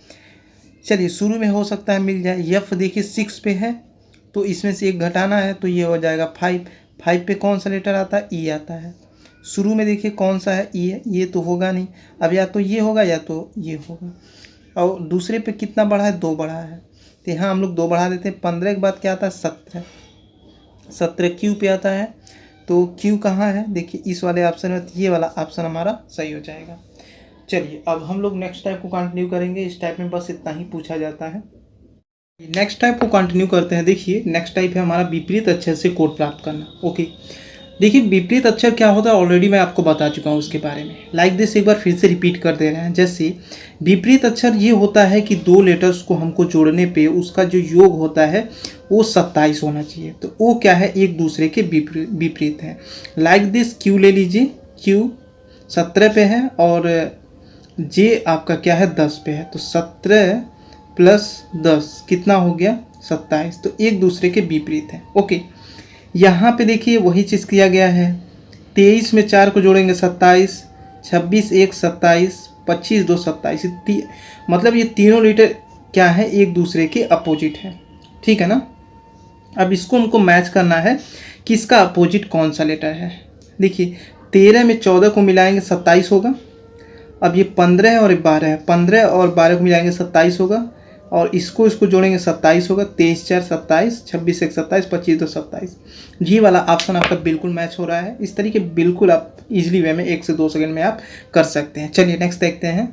चलिए शुरू में हो सकता है मिल जाए। यफ देखिए 6 पे है, तो इसमें से 1 घटाना है, तो ये हो जाएगा 5 पे कौन सा लेटर आता है ई आता है। शुरू में देखिए कौन सा है ई है, ये तो होगा नहीं, अब या तो ये होगा या तो ये होगा। और दूसरे पे कितना बढ़ा है 2 बढ़ा है, तो यहाँ हम लोग 2 बढ़ा देते हैं। 15 के बाद क्या आता है 17 क्यू पे आता है, तो क्यू कहाँ है देखिए इस वाले ऑप्शन में, ये वाला ऑप्शन हमारा सही हो जाएगा। चलिए अब हम लोग नेक्स्ट टाइप को कंटिन्यू करेंगे। इस टाइप में बस इतना ही पूछा जाता है। नेक्स्ट टाइप को कंटिन्यू करते हैं। देखिए नेक्स्ट टाइप है हमारा विपरीत अक्षर से कोड प्राप्त करना, ओके। देखिए विपरीत अक्षर क्या होता है ऑलरेडी मैं आपको बता चुका हूँ उसके बारे में। लाइक दिस एक बार फिर से रिपीट कर दे रहे हैं। जैसे विपरीत अक्षर ये होता है कि 2 लेटर्स को हमको जोड़ने पे उसका जो योग होता है वो 27 होना चाहिए, तो वो क्या है एक दूसरे के विपरीत है। लाइक दिस क्यू ले लीजिए, क्यू 17 पे है और जे आपका क्या है 10 पे है, तो 17 प्लस 10 कितना हो गया 27, तो एक दूसरे के विपरीत है, ओके। यहाँ पे देखिए वही चीज़ किया गया है। 23 में 4 को जोड़ेंगे 27, 26 1 27, 25 2 27, मतलब ये तीनों लेटर क्या है एक दूसरे के अपोजिट है, ठीक है ना। अब इसको हमको मैच करना है कि इसका अपोजिट कौन सा लेटर है। देखिए 13 में 14 को मिलाएंगे 27 होगा। अब ये 15 और 12 है, 15 और 12 को मिलाएंगे 27 होगा, और इसको जोड़ेंगे 27 होगा। 23 4 27, 26 1 27, 25 2 27। जी वाला ऑप्शन आपका बिल्कुल मैच हो रहा है। इस तरीके बिल्कुल आप इजीली वे में 1 से 2 सेकंड में आप कर सकते हैं। चलिए नेक्स्ट देखते हैं।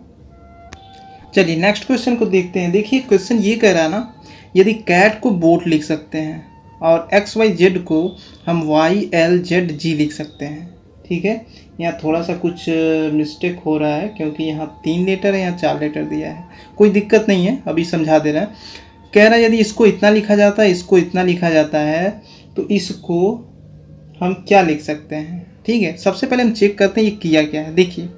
चलिए नेक्स्ट क्वेश्चन को देखते हैं। देखिए क्वेश्चन ये कह रहा है ना, यदि कैट को बोट लिख सकते हैं और XYZ को हम YLZG लिख सकते हैं, ठीक है। यहाँ थोड़ा सा कुछ मिस्टेक हो रहा है क्योंकि यहाँ 3 लेटर है, यहाँ 4 लेटर दिया है, कोई दिक्कत नहीं है, अभी समझा दे रहा है। कह रहा है यदि इसको इतना लिखा जाता है, इसको इतना लिखा जाता है, तो इसको हम क्या लिख सकते हैं, ठीक है। सबसे पहले हम चेक करते हैं ये किया क्या है। देखिए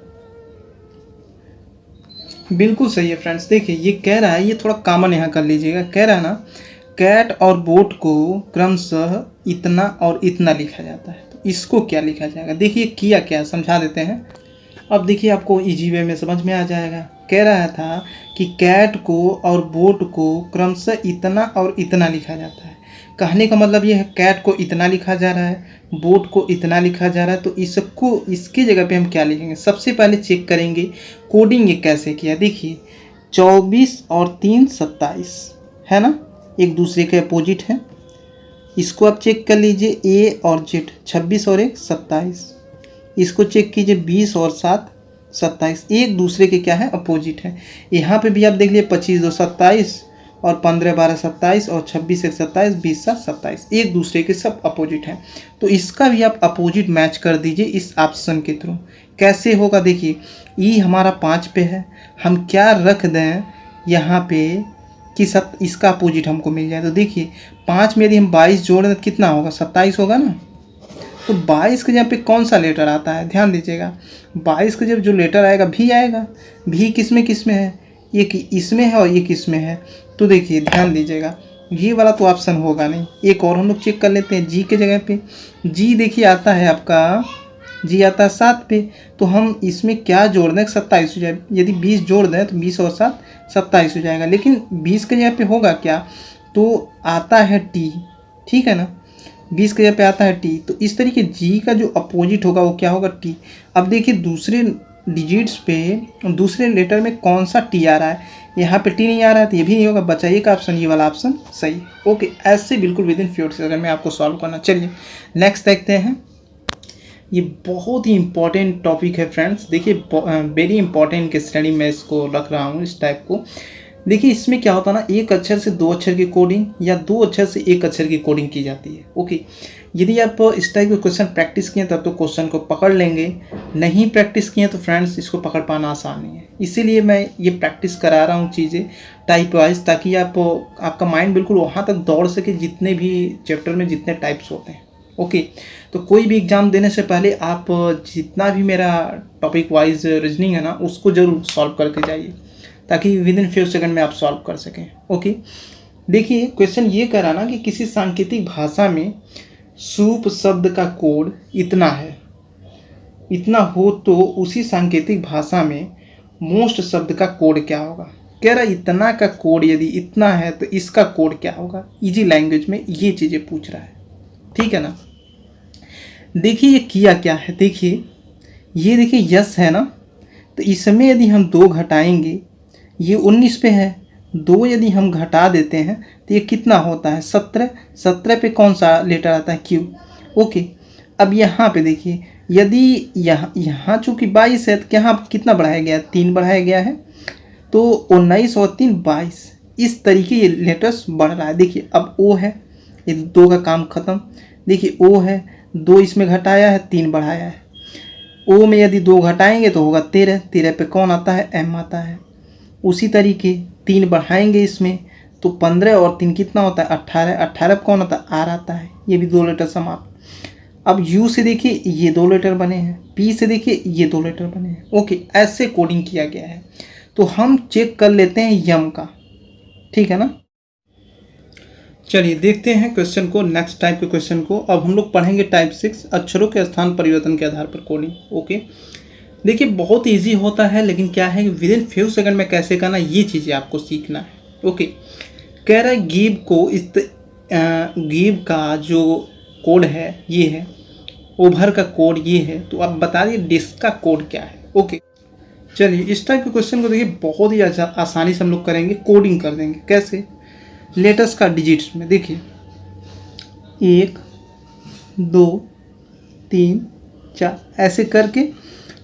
बिल्कुल सही है फ्रेंड्स। देखिए ये कह रहा है, ये थोड़ा कॉमन यहाँ कर लीजिएगा। कह रहा है ना कैट और बोट को क्रमशः इतना और इतना लिखा जाता है, तो इसको क्या लिखा जाएगा। देखिए किया क्या समझा देते हैं। अब देखिए आपको इजी वे में समझ में आ जाएगा। कह रहा था कि कैट को और बोट को क्रमशः इतना और इतना लिखा जाता है। कहने का मतलब ये है कैट को इतना लिखा जा रहा है, बोट को इतना लिखा जा रहा है, तो इसको इसकी जगह पे हम क्या लिखेंगे। सबसे पहले चेक करेंगे कोडिंग ये कैसे किया। देखिए 24 और 3 27 है ना, एक दूसरे के अपोजिट है। इसको आप चेक कर लीजिए A और Z, 26 और 1 27। इसको चेक कीजिए 20 और 7 27, एक दूसरे के क्या है अपोजिट है। यहाँ पे भी आप देख लिए 25 2 27 और 15 12 27 और 26 1 27 20 7 27, एक दूसरे के सब अपोजिट हैं। तो इसका भी आप अपोजिट मैच कर दीजिए इस ऑप्शन के थ्रू। कैसे होगा देखिए, ई हमारा 5 पे है, हम क्या रख दें यहाँ पे कि इसका अपोजिट हमको मिल जाए। तो देखिए 5 में यदि हम 22 जोड़ दें तो कितना होगा, 27 होगा ना। तो 22 के जगह पे कौन सा लेटर आता है, ध्यान दीजिएगा, 22 के जब जो लेटर आएगा भी आएगा। भी किस में है, एक इसमें है और एक इसमें है। तो देखिए ध्यान दीजिएगा, ये वाला तो ऑप्शन होगा नहीं। एक और हम लोग चेक कर लेते हैं जी के जगह पे। जी देखिए आता है आपका, जी आता है 7 पे। तो हम इसमें क्या जोड़ दें, 27 हो जाए। यदि 20 जोड़ दें तो 20 और 7 27 हो जाएगा। लेकिन 20 के जगह पे होगा क्या, तो आता है टी, ठीक है ना, 20 के जगह पे आता है टी। तो इस तरीके जी का जो अपोजिट होगा वो क्या होगा, टी। अब देखिए दूसरे डिजिट्स पे दूसरे लेटर में कौन सा टी आ रहा है, यहाँ पे टी नहीं आ रहा है तो ये भी नहीं होगा, बचा एक ऑप्शन, ये वाला ऑप्शन सही है। ओके, ऐसे बिल्कुल विद इन फ्यू सेकंड में आपको सॉल्व करना। चलिए नेक्स्ट देखते हैं। ये बहुत ही इंपॉर्टेंट टॉपिक है फ्रेंड्स, देखिए वेरी इंपॉर्टेंट के स्टडी में इसको रख रहा हूँ इस टाइप को। देखिए इसमें क्या होता है ना, एक अक्षर से 2 अक्षर की कोडिंग या 2 अक्षर से 1 अक्षर की कोडिंग की जाती है। ओके, यदि आप इस टाइप के क्वेश्चन प्रैक्टिस किए तब तो क्वेश्चन को पकड़ लेंगे, नहीं प्रैक्टिस किए तो फ्रेंड्स इसको पकड़ पाना आसान नहीं है। इसीलिए मैं ये प्रैक्टिस करा रहा हूँ चीज़ें टाइप वाइज, ताकि आपका माइंड बिल्कुल वहाँ तक दौड़ सके जितने भी चैप्टर में जितने टाइप्स होते हैं। ओके, तो कोई भी एग्ज़ाम देने से पहले आप जितना भी मेरा टॉपिक वाइज रीजनिंग है ना उसको ज़रूर सॉल्व करके जाइए, ताकि विद इन फ्यू सेकंड में आप सॉल्व कर सकें। ओके, देखिए क्वेश्चन ये करा ना कि किसी सांकेतिक भाषा में सूप शब्द का कोड इतना है, इतना हो तो उसी सांकेतिक भाषा में मोस्ट शब्द का कोड क्या होगा। कह रहा इतना का कोड यदि इतना है तो इसका कोड क्या होगा। इजी लैंग्वेज में ये चीज़ें पूछ रहा है, ठीक है ना। देखिए ये किया क्या है, देखिए ये देखिए यस है ना, तो इसमें यदि हम 2 घटाएंगे, ये 19 पे है, 2 यदि हम घटा देते हैं तो ये कितना होता है 17। 17 पे कौन सा लेटर आता है, क्यू। ओके, अब यहाँ पे देखिए यदि यहाँ चूँकि 22 है तो यहाँ कितना बढ़ाया गया है, 3 बढ़ाया गया है। तो 19 और 3 22, इस तरीके ये लेटर्स बढ़ रहा है। देखिए अब ओ है, ये 2 का काम ख़त्म। देखिए ओ है, 2 इसमें घटाया है, 3 बढ़ाया है। ओ में यदि 2 घटाएंगे तो होगा 13। 13 पे कौन आता है, एम आता है। उसी तरीके 3 बढ़ाएंगे इसमें तो 15 और 3 कितना होता है 18। 18 पे कौन आता है, आर आता है। ये भी 2 लेटर समाप्त। अब यू से देखिए ये 2 लेटर बने हैं, पी से देखिए ये 2 लेटर बने हैं। ओके, ऐसे कोडिंग किया गया है। तो हम चेक कर लेते हैं यम का, ठीक है ना। चलिए देखते हैं क्वेश्चन को, नेक्स्ट टाइप के क्वेश्चन को। अब हम लोग पढ़ेंगे टाइप 6, अक्षरों के स्थान परिवर्तन के आधार पर कोडिंग। ओके, देखिए बहुत इजी होता है, लेकिन क्या है कि विद इन फ्यू सेकंड में कैसे करना ये चीज़ें आपको सीखना है। ओके, कह रहा है गिव को गिव का जो कोड है ये है, ओवर का कोड ये है। तो आप बता दिए डिस्क का कोड क्या है। ओके, चलिए इस टाइप के क्वेश्चन को देखिए बहुत ही आसानी से हम लोग करेंगे, कोडिंग कर देंगे। कैसे, लेटर्स का डिजिट्स में देखिए 1 2 3 4 ऐसे करके।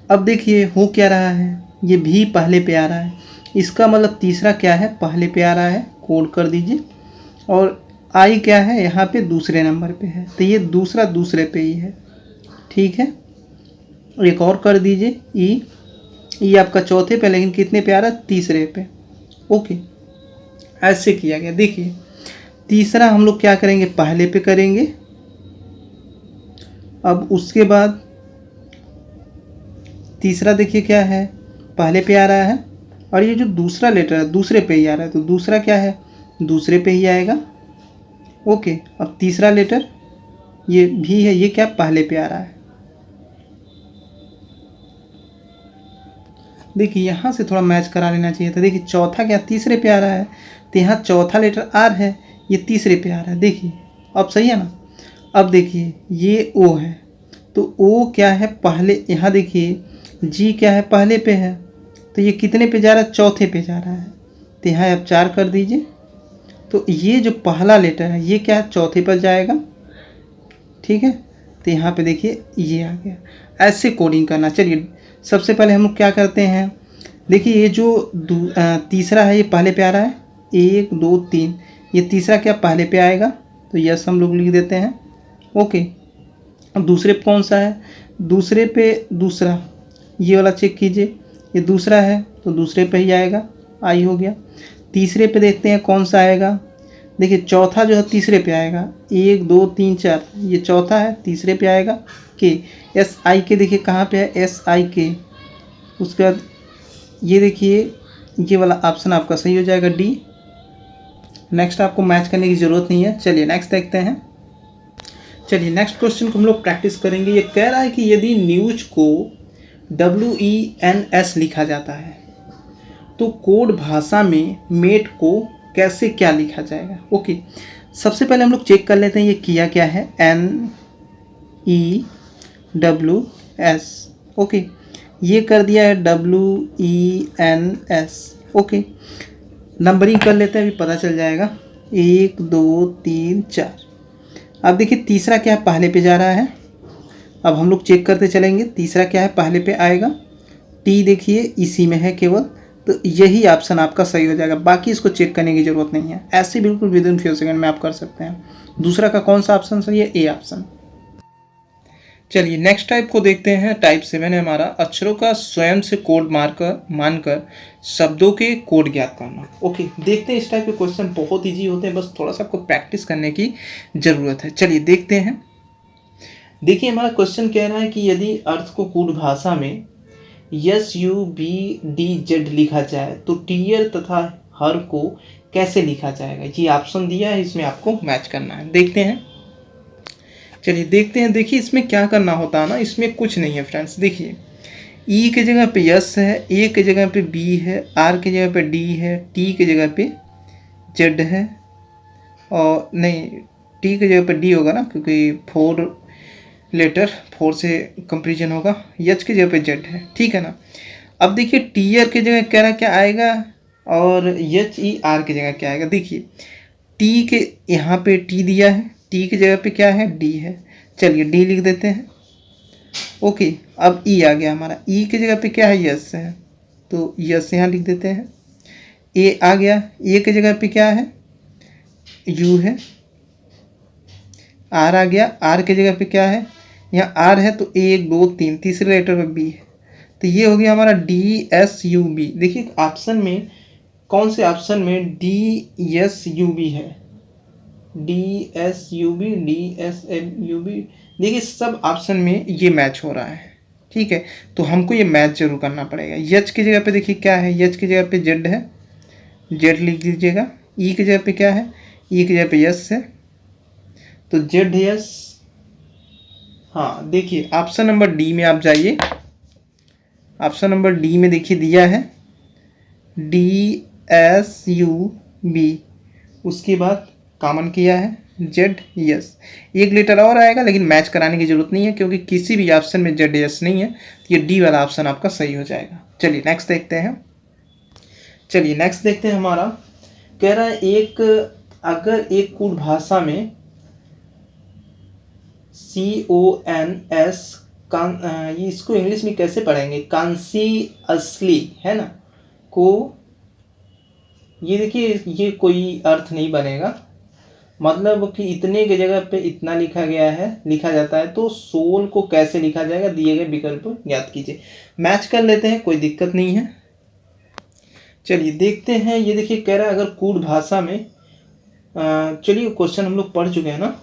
अब देखिए हो क्या रहा है, ये भी पहले पे आ रहा है, इसका मतलब तीसरा क्या है, पहले पे आ रहा है, कोड कर दीजिए। और आई क्या है, यहाँ पे दूसरे नंबर पे है, तो ये दूसरा दूसरे पे ही है, ठीक है। एक और कर दीजिए ई आपका चौथे पे, लेकिन कितने पे आ रहा है, तीसरे पे। ओके, ऐसे किया गया। देखिए तीसरा हम लोग क्या करेंगे, पहले पे करेंगे। अब उसके बाद तीसरा देखिए क्या है, पहले पे आ रहा है, और ये जो दूसरा लेटर है दूसरे पे ही आ रहा है, तो दूसरा क्या है, दूसरे पे ही आएगा। ओके, अब तीसरा लेटर ये भी है, ये क्या पहले पे आ रहा है। देखिए यहाँ से थोड़ा मैच करा लेना चाहिए था। देखिए चौथा क्या तीसरे पे आ रहा है, तो यहाँ चौथा लेटर आर है, ये तीसरे पे आ रहा है। देखिए अब सही है ना। अब देखिए ये ओ है, तो ओ क्या है पहले, यहाँ देखिए जी क्या है पहले पे है, तो ये कितने पे जा रहा है, चौथे पे जा रहा है, तो यहाँ आप 4 कर दीजिए। तो ये जो पहला लेटर है ये क्या है, चौथे पर जाएगा, ठीक है। तो यहाँ पे देखिए ये आ गया। ऐसे कोडिंग करना। चलिए सबसे पहले हम लोग क्या करते हैं, देखिए ये जो तीसरा है ये पहले पे आ रहा है, 1 2 3, ये तीसरा क्या पहले पे आएगा, तो यस हम लोग लिख देते हैं। ओके, अब दूसरे पे कौन सा है, दूसरे पे दूसरा, ये वाला चेक कीजिए, ये दूसरा है तो दूसरे पे ही आएगा, आई हो गया। तीसरे पे देखते हैं कौन सा आएगा, देखिए चौथा जो है तीसरे पे आएगा, 1 2 3 4, ये चौथा है तीसरे पे आएगा, के। एस आई के देखिए कहाँ पे है, एस आई के। उसके बाद ये देखिए ये वाला ऑप्शन आपका सही हो जाएगा, डी। नेक्स्ट आपको मैच करने की ज़रूरत नहीं है। चलिए नेक्स्ट देखते हैं। चलिए नेक्स्ट क्वेश्चन को हम लोग प्रैक्टिस करेंगे। ये कह रहा है कि यदि न्यूज को WENS लिखा जाता है तो कोड भाषा में मेट को कैसे क्या लिखा जाएगा। ओके, सबसे पहले हम लोग चेक कर लेते हैं ये किया क्या है, NEWS। ओके, ये कर दिया है WENS। ओके, नंबरिंग कर लेते हैं, अभी पता चल जाएगा, 1 2 3 4। अब देखिए तीसरा क्या है, पहले पे जा रहा है। अब हम लोग चेक करते चलेंगे, तीसरा क्या है पहले पे आएगा, टी देखिए इसी में है केवल, तो यही ऑप्शन आपका सही हो जाएगा। बाकी इसको चेक करने की ज़रूरत नहीं है, ऐसे बिल्कुल विद इन फ्यू सेकंड में आप कर सकते हैं। दूसरा का कौन सा ऑप्शन सही है, ए ऑप्शन। चलिए नेक्स्ट टाइप को देखते हैं। टाइप 7 है हमारा, अक्षरों का स्वयं से कोड मानकर शब्दों के कोड ज्ञात करना। ओके, देखते हैं इस टाइप के क्वेश्चन बहुत ईजी होते हैं, बस थोड़ा सा आपको प्रैक्टिस करने की ज़रूरत है। चलिए देखते हैं। देखिए हमारा क्वेश्चन कह रहा है कि यदि अर्थ को कोड भाषा में SUBDZ लिखा जाए तो टीयर तथा हर को कैसे लिखा जाएगा। ये ऑप्शन दिया है, इसमें आपको मैच करना है। देखते हैं, चलिए देखते हैं। देखिए इसमें क्या करना होता है ना, इसमें कुछ नहीं है फ्रेंड्स। देखिए ई के जगह पे यस है, ए के जगह पे बी है, आर के जगह पे डी है, टी के जगह पे जेड है, और नहीं टी के जगह पे डी होगा ना, क्योंकि 4 लेटर 4 से कंपेरिजन होगा, एच की जगह पे जेड है, ठीक है ना। अब देखिए टीयर की जगह कह रहा क्या आएगा, और HER की जगह क्या आएगा। देखिए टी के यहाँ पे टी दिया है, टी की जगह पे क्या है, डी है, चलिए डी लिख देते हैं। ओके, अब ई आ गया हमारा, ई की जगह पे क्या है, यस है, तो यस यहाँ लिख देते हैं। ए आ गया, ए की जगह पे क्या है, यू है। आर आ गया, आर की जगह पे क्या है, यहाँ आर है तो 1 2 3, तीसरे लेटर पे बी है, तो ये हो गया हमारा DSUB। देखिए ऑप्शन में कौन से ऑप्शन में DSUB है, DSUB DSUB, देखिए सब ऑप्शन में ये मैच हो रहा है, ठीक है। तो हमको ये मैच जरूर करना पड़ेगा। एच की जगह पे देखिए क्या है, एच की जगह पे जेड है, जेड लिख दीजिएगा। ई की जगह पे क्या है, ई की जगह पे यस है, तो जेड यस। हाँ देखिए ऑप्शन नंबर डी में आप जाइए, ऑप्शन नंबर डी में देखिए दिया है DSUB, उसके बाद कॉमन किया है जेड यस। एक लेटर और आएगा लेकिन मैच कराने की जरूरत नहीं है, क्योंकि किसी भी ऑप्शन में जेड यस नहीं है, तो ये डी वाला ऑप्शन आपका सही हो जाएगा। चलिए नेक्स्ट देखते हैं। चलिए नेक्स्ट देखते हैं। हमारा कह रहा है अगर एक कोड भाषा में CONS इसको इंग्लिश में कैसे पढ़ेंगे, कॉन्सियसली है ना, को ये देखिए ये कोई अर्थ नहीं बनेगा, मतलब कि इतने की जगह पे इतना लिखा जाता है, तो सोल को कैसे लिखा जाएगा, दिए गए विकल्प याद कीजिए। मैच कर लेते हैं, कोई दिक्कत नहीं है। चलिए देखते हैं। ये देखिए कह रहा है अगर कोड भाषा में, चलिए क्वेश्चन हम लोग पढ़ चुके हैं ना,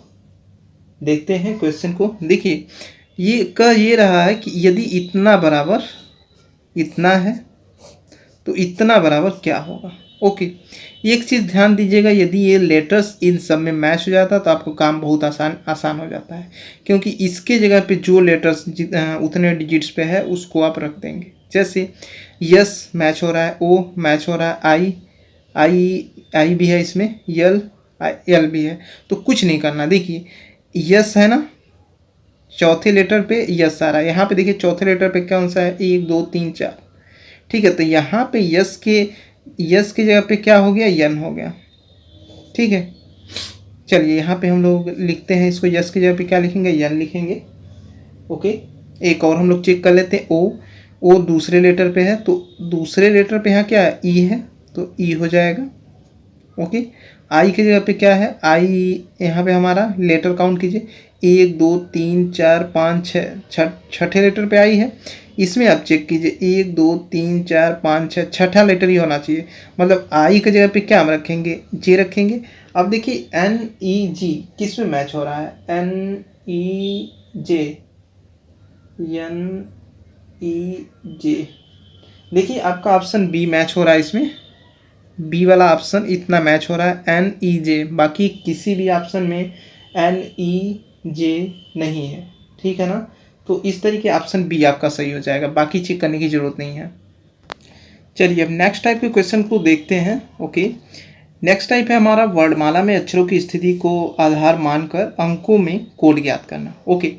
देखते हैं क्वेश्चन को। देखिए ये कह ये रहा है कि यदि इतना बराबर इतना है तो इतना बराबर क्या होगा। ओके, एक चीज़ ध्यान दीजिएगा, यदि ये लेटर्स इन सब में मैच हो जाता तो आपको काम बहुत आसान हो जाता है, क्योंकि इसके जगह पे जो लेटर्स उतने डिजिट्स पे है उसको आप रख देंगे। जैसे यस मैच हो रहा है, ओ मैच हो रहा है, आई भी है इसमें, एल भी है, तो कुछ नहीं करना। देखिए यस है ना, चौथे लेटर पे यस आ रहा है, यहाँ पे देखिए चौथे लेटर पे कौन सा है, 1 2 3 4, ठीक है। तो यहाँ पे यस की जगह पे क्या हो गया, यन हो गया, ठीक है। चलिए यहाँ पे हम लोग लिखते हैं इसको, यस की जगह पे क्या लिखेंगे, यन लिखेंगे। ओके, एक और हम लोग चेक कर लेते हैं। ओ दूसरे लेटर पे है, तो दूसरे लेटर पे यहाँ क्या है, ई है, तो ई हो जाएगा। ओके, आई की जगह पे क्या है, आई यहाँ पे हमारा लेटर काउंट कीजिए, 1 2 3 4 5 6, छठे लेटर पे आई है। इसमें आप चेक कीजिए 1 2 3 4 5 6, छठा लेटर ही होना चाहिए, मतलब आई की जगह पे क्या हम रखेंगे, जे रखेंगे। अब देखिए एन ई जी किस में मैच हो रहा है, एन ई जे, एन ई जे, देखिए आपका ऑप्शन बी मैच हो रहा है, इसमें बी वाला ऑप्शन इतना मैच हो रहा है, एन ई जे, बाकी किसी भी ऑप्शन में एन ई जे नहीं है, ठीक है ना। तो इस तरीके ऑप्शन बी आपका सही हो जाएगा, बाकी चेक करने की ज़रूरत नहीं है। चलिए अब नेक्स्ट टाइप के क्वेश्चन को देखते हैं। ओके, नेक्स्ट टाइप है हमारा वर्णमाला में अक्षरों की स्थिति को आधार मानकर अंकों में कोड ज्ञात करना। ओके,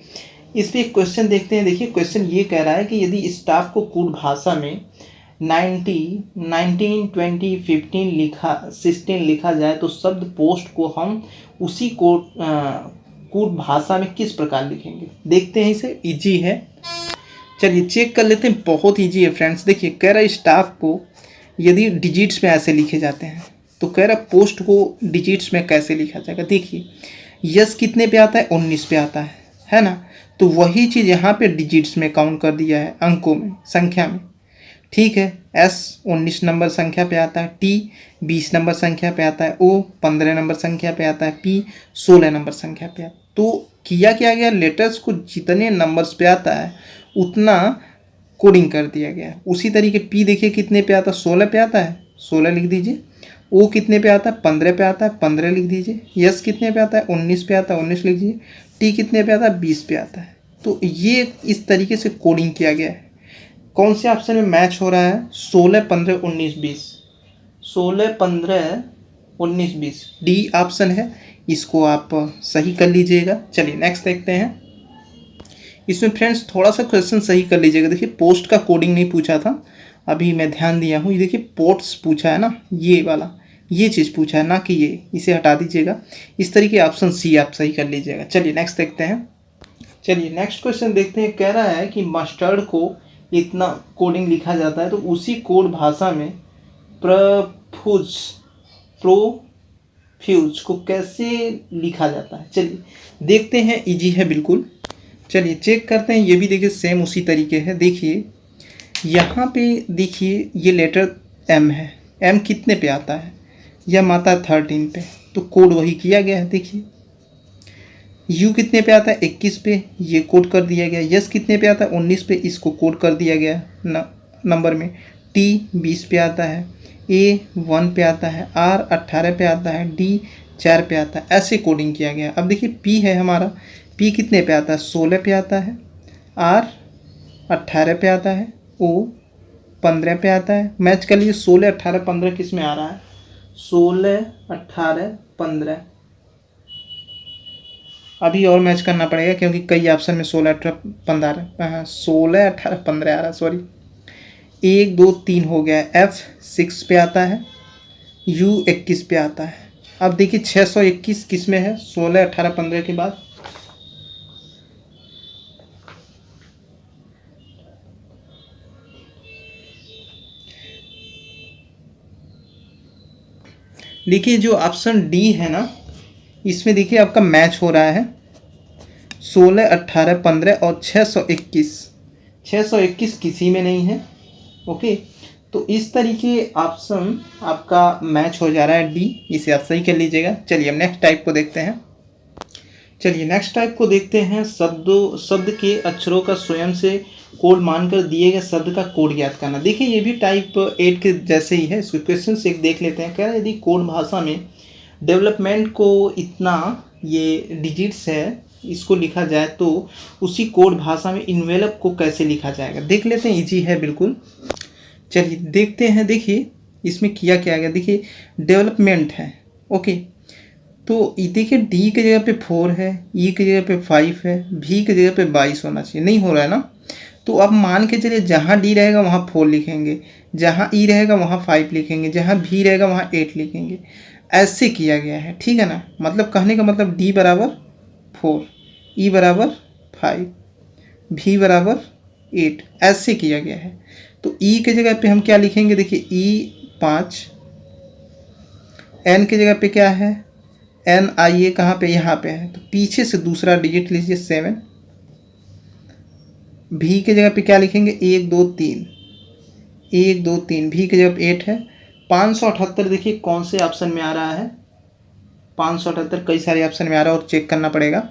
इस पर एक क्वेश्चन देखते हैं। देखिए क्वेश्चन ये कह रहा है कि यदि स्टाफ को कोड भाषा में 90, 19, 20, 15 लिखा 16 लिखा जाए तो शब्द पोस्ट को हम उसी कोड भाषा में किस प्रकार लिखेंगे। देखते हैं, इसे इजी है, चलिए चेक कर लेते हैं। बहुत इजी है फ्रेंड्स। देखिए कह रहा है स्टाफ को यदि डिजिट्स में ऐसे लिखे जाते हैं, तो कह रहा पोस्ट को डिजिट्स में कैसे लिखा जाएगा। देखिए यस कितने पे आता है, 19 पे आता है ना। तो वही चीज़ यहाँ पे डिजिट्स में काउंट कर दिया है, अंकों में, संख्या में, ठीक है। एस 19 नंबर संख्या पे आता है, टी 20 नंबर संख्या पे आता है, ओ 15 नंबर संख्या पे आता है, पी 16 नंबर संख्या पे आता है। तो किया क्या गया, लेटर्स को जितने नंबर्स पे आता है उतना कोडिंग कर दिया गया है। उसी तरीके पी देखिए कितने पे आता है, 16 पे आता है, 16 लिख दीजिए। ओ कितने पे आता है, 15 पे आता है, 15 लिख दीजिए। यस कितने पे आता है, 19 पे आता है, 19 लिख दीजिए। टी कितने पे आता है, 20 पे आता है। तो ये इस तरीके से कोडिंग किया गया है। कौन से ऑप्शन में मैच हो रहा है, 16 15 19 20, 16 15 19 20, डी ऑप्शन है, इसको आप सही कर लीजिएगा। चलिए नेक्स्ट देखते हैं। इसमें फ्रेंड्स थोड़ा सा क्वेश्चन सही कर लीजिएगा। देखिए पोस्ट का कोडिंग नहीं पूछा था, अभी मैं ध्यान दिया हूँ। ये देखिए पोर्ट्स पूछा है ना, ये वाला, ये चीज़ पूछा है ना कि ये, इसे हटा दीजिएगा। इस तरीके ऑप्शन सी आप सही कर लीजिएगा। चलिए नेक्स्ट देखते हैं। चलिए नेक्स्ट क्वेश्चन देखते हैं। कह रहा है कि मस्टर्ड को इतना कोडिंग लिखा जाता है तो उसी कोड भाषा में प्रोफ्यूज को कैसे लिखा जाता है। चलिए देखते हैं, इजी है बिल्कुल। चलिए चेक करते हैं। ये भी देखिए सेम उसी तरीके है। देखिए यहाँ पे देखिए ये लेटर एम है, एम कितने पे आता है, यह आता है 13 पे, तो कोड वही किया गया है। देखिए यू कितने पे आता है, 21 पे, ये कोड कर दिया गया। यस कितने पे आता है, 19 पे, इसको कोड कर दिया गया नंबर में। टी 20 पे आता है, ए 1 पे आता है, आर 18 पे आता है, डी 4 पे आता है। ऐसे कोडिंग किया गया। अब देखिए पी है हमारा, पी कितने पे आता है, 16 पे आता है, आर 18 पे आता है, ओ 15 पे आता है। मैच कर लीजिए 16 18 15 किस में आ रहा है, 16 18 15। अभी और मैच करना पड़ेगा क्योंकि कई ऑप्शन में 16 18 15, 16 18 15 आ रहा है, सॉरी। 1 2 3 हो गया। एफ 6 पे आता है, यू 21 पे आता है। अब देखिए 621 किस में है, 16 18 15 के बाद। देखिए जो ऑप्शन डी है ना, इसमें देखिए आपका मैच हो रहा है 16 18 15 और 621। 621 किसी में नहीं है। ओके, तो इस तरीके ऑप्शन आपका मैच हो जा रहा है डी, इसे आप सही कर लीजिएगा। चलिए अब नेक्स्ट टाइप को देखते हैं। चलिए नेक्स्ट टाइप को देखते हैं। शब्द के अक्षरों का स्वयं से कोड मानकर दिए गए शब्द का कोड ज्ञात करना। देखिए ये भी टाइप 8 के जैसे ही है। इसको क्वेश्चन से एक देख लेते हैं। कह रहा है यदि कोड भाषा में डेवलपमेंट को इतना ये डिजिट्स है, इसको लिखा जाए तो उसी कोड भाषा में इन्वेलप को कैसे लिखा जाएगा। देख लेते हैं, इजी है बिल्कुल। चलिए देखते हैं। देखिए इसमें किया क्या गया, देखिए डेवलपमेंट है। ओके, तो देखिए डी की जगह पे 4 है, ई की जगह पे 5 है, भी की जगह पे 22 होना चाहिए, नहीं हो रहा है ना। तो अब मान के चलिए जहाँ डी रहेगा वहाँ 4 लिखेंगे, जहाँ ई रहेगा वहाँ 5 लिखेंगे, जहाँ भी रहेगा वहाँ 8 लिखेंगे। ऐसे किया गया है, ठीक है ना। मतलब कहने का मतलब डी बराबर 4, ई बराबर 5, भी बराबर 8 ऐसे किया गया है। तो ई के जगह पे हम क्या लिखेंगे, देखिए ई 5, एन के जगह पे क्या है, एन आइए कहाँ पे, यहाँ पे है, तो पीछे से दूसरा डिजिट लीजिए 7, भी के जगह पे क्या लिखेंगे 1 2 3, 1 2 3, भी के जगह पे 8 है। 578 देखिए कौन से ऑप्शन में आ रहा है, 578 कई सारे ऑप्शन में आ रहा है और चेक करना पड़ेगा।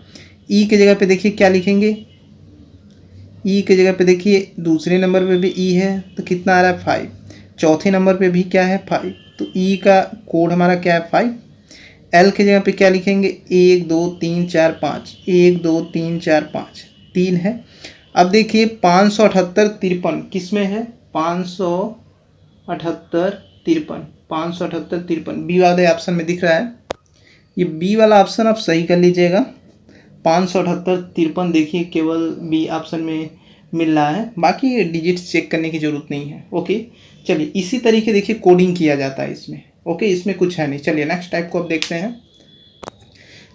ई के जगह पे देखिए क्या लिखेंगे, ई के जगह पे देखिए दूसरे नंबर पे भी ई है तो कितना आ रहा है 5, चौथे नंबर पे भी क्या है 5, तो ई का कोड हमारा क्या है 5। एल के जगह पे क्या लिखेंगे 1 2 3 4 5, 1 2 3 4 5, 3 है। अब देखिए 578 53 किस में है, 578 53, 578 53 बी वाले ऑप्शन में दिख रहा है। ये बी वाला ऑप्शन आप सही कर लीजिएगा, 578 53 देखिए केवल बी ऑप्शन में मिल रहा है, बाकी डिजिट्स चेक करने की ज़रूरत नहीं है। ओके चलिए इसी तरीके देखिए कोडिंग किया जाता है इसमें। ओके इसमें कुछ है नहीं। चलिए नेक्स्ट टाइप को अब देखते हैं।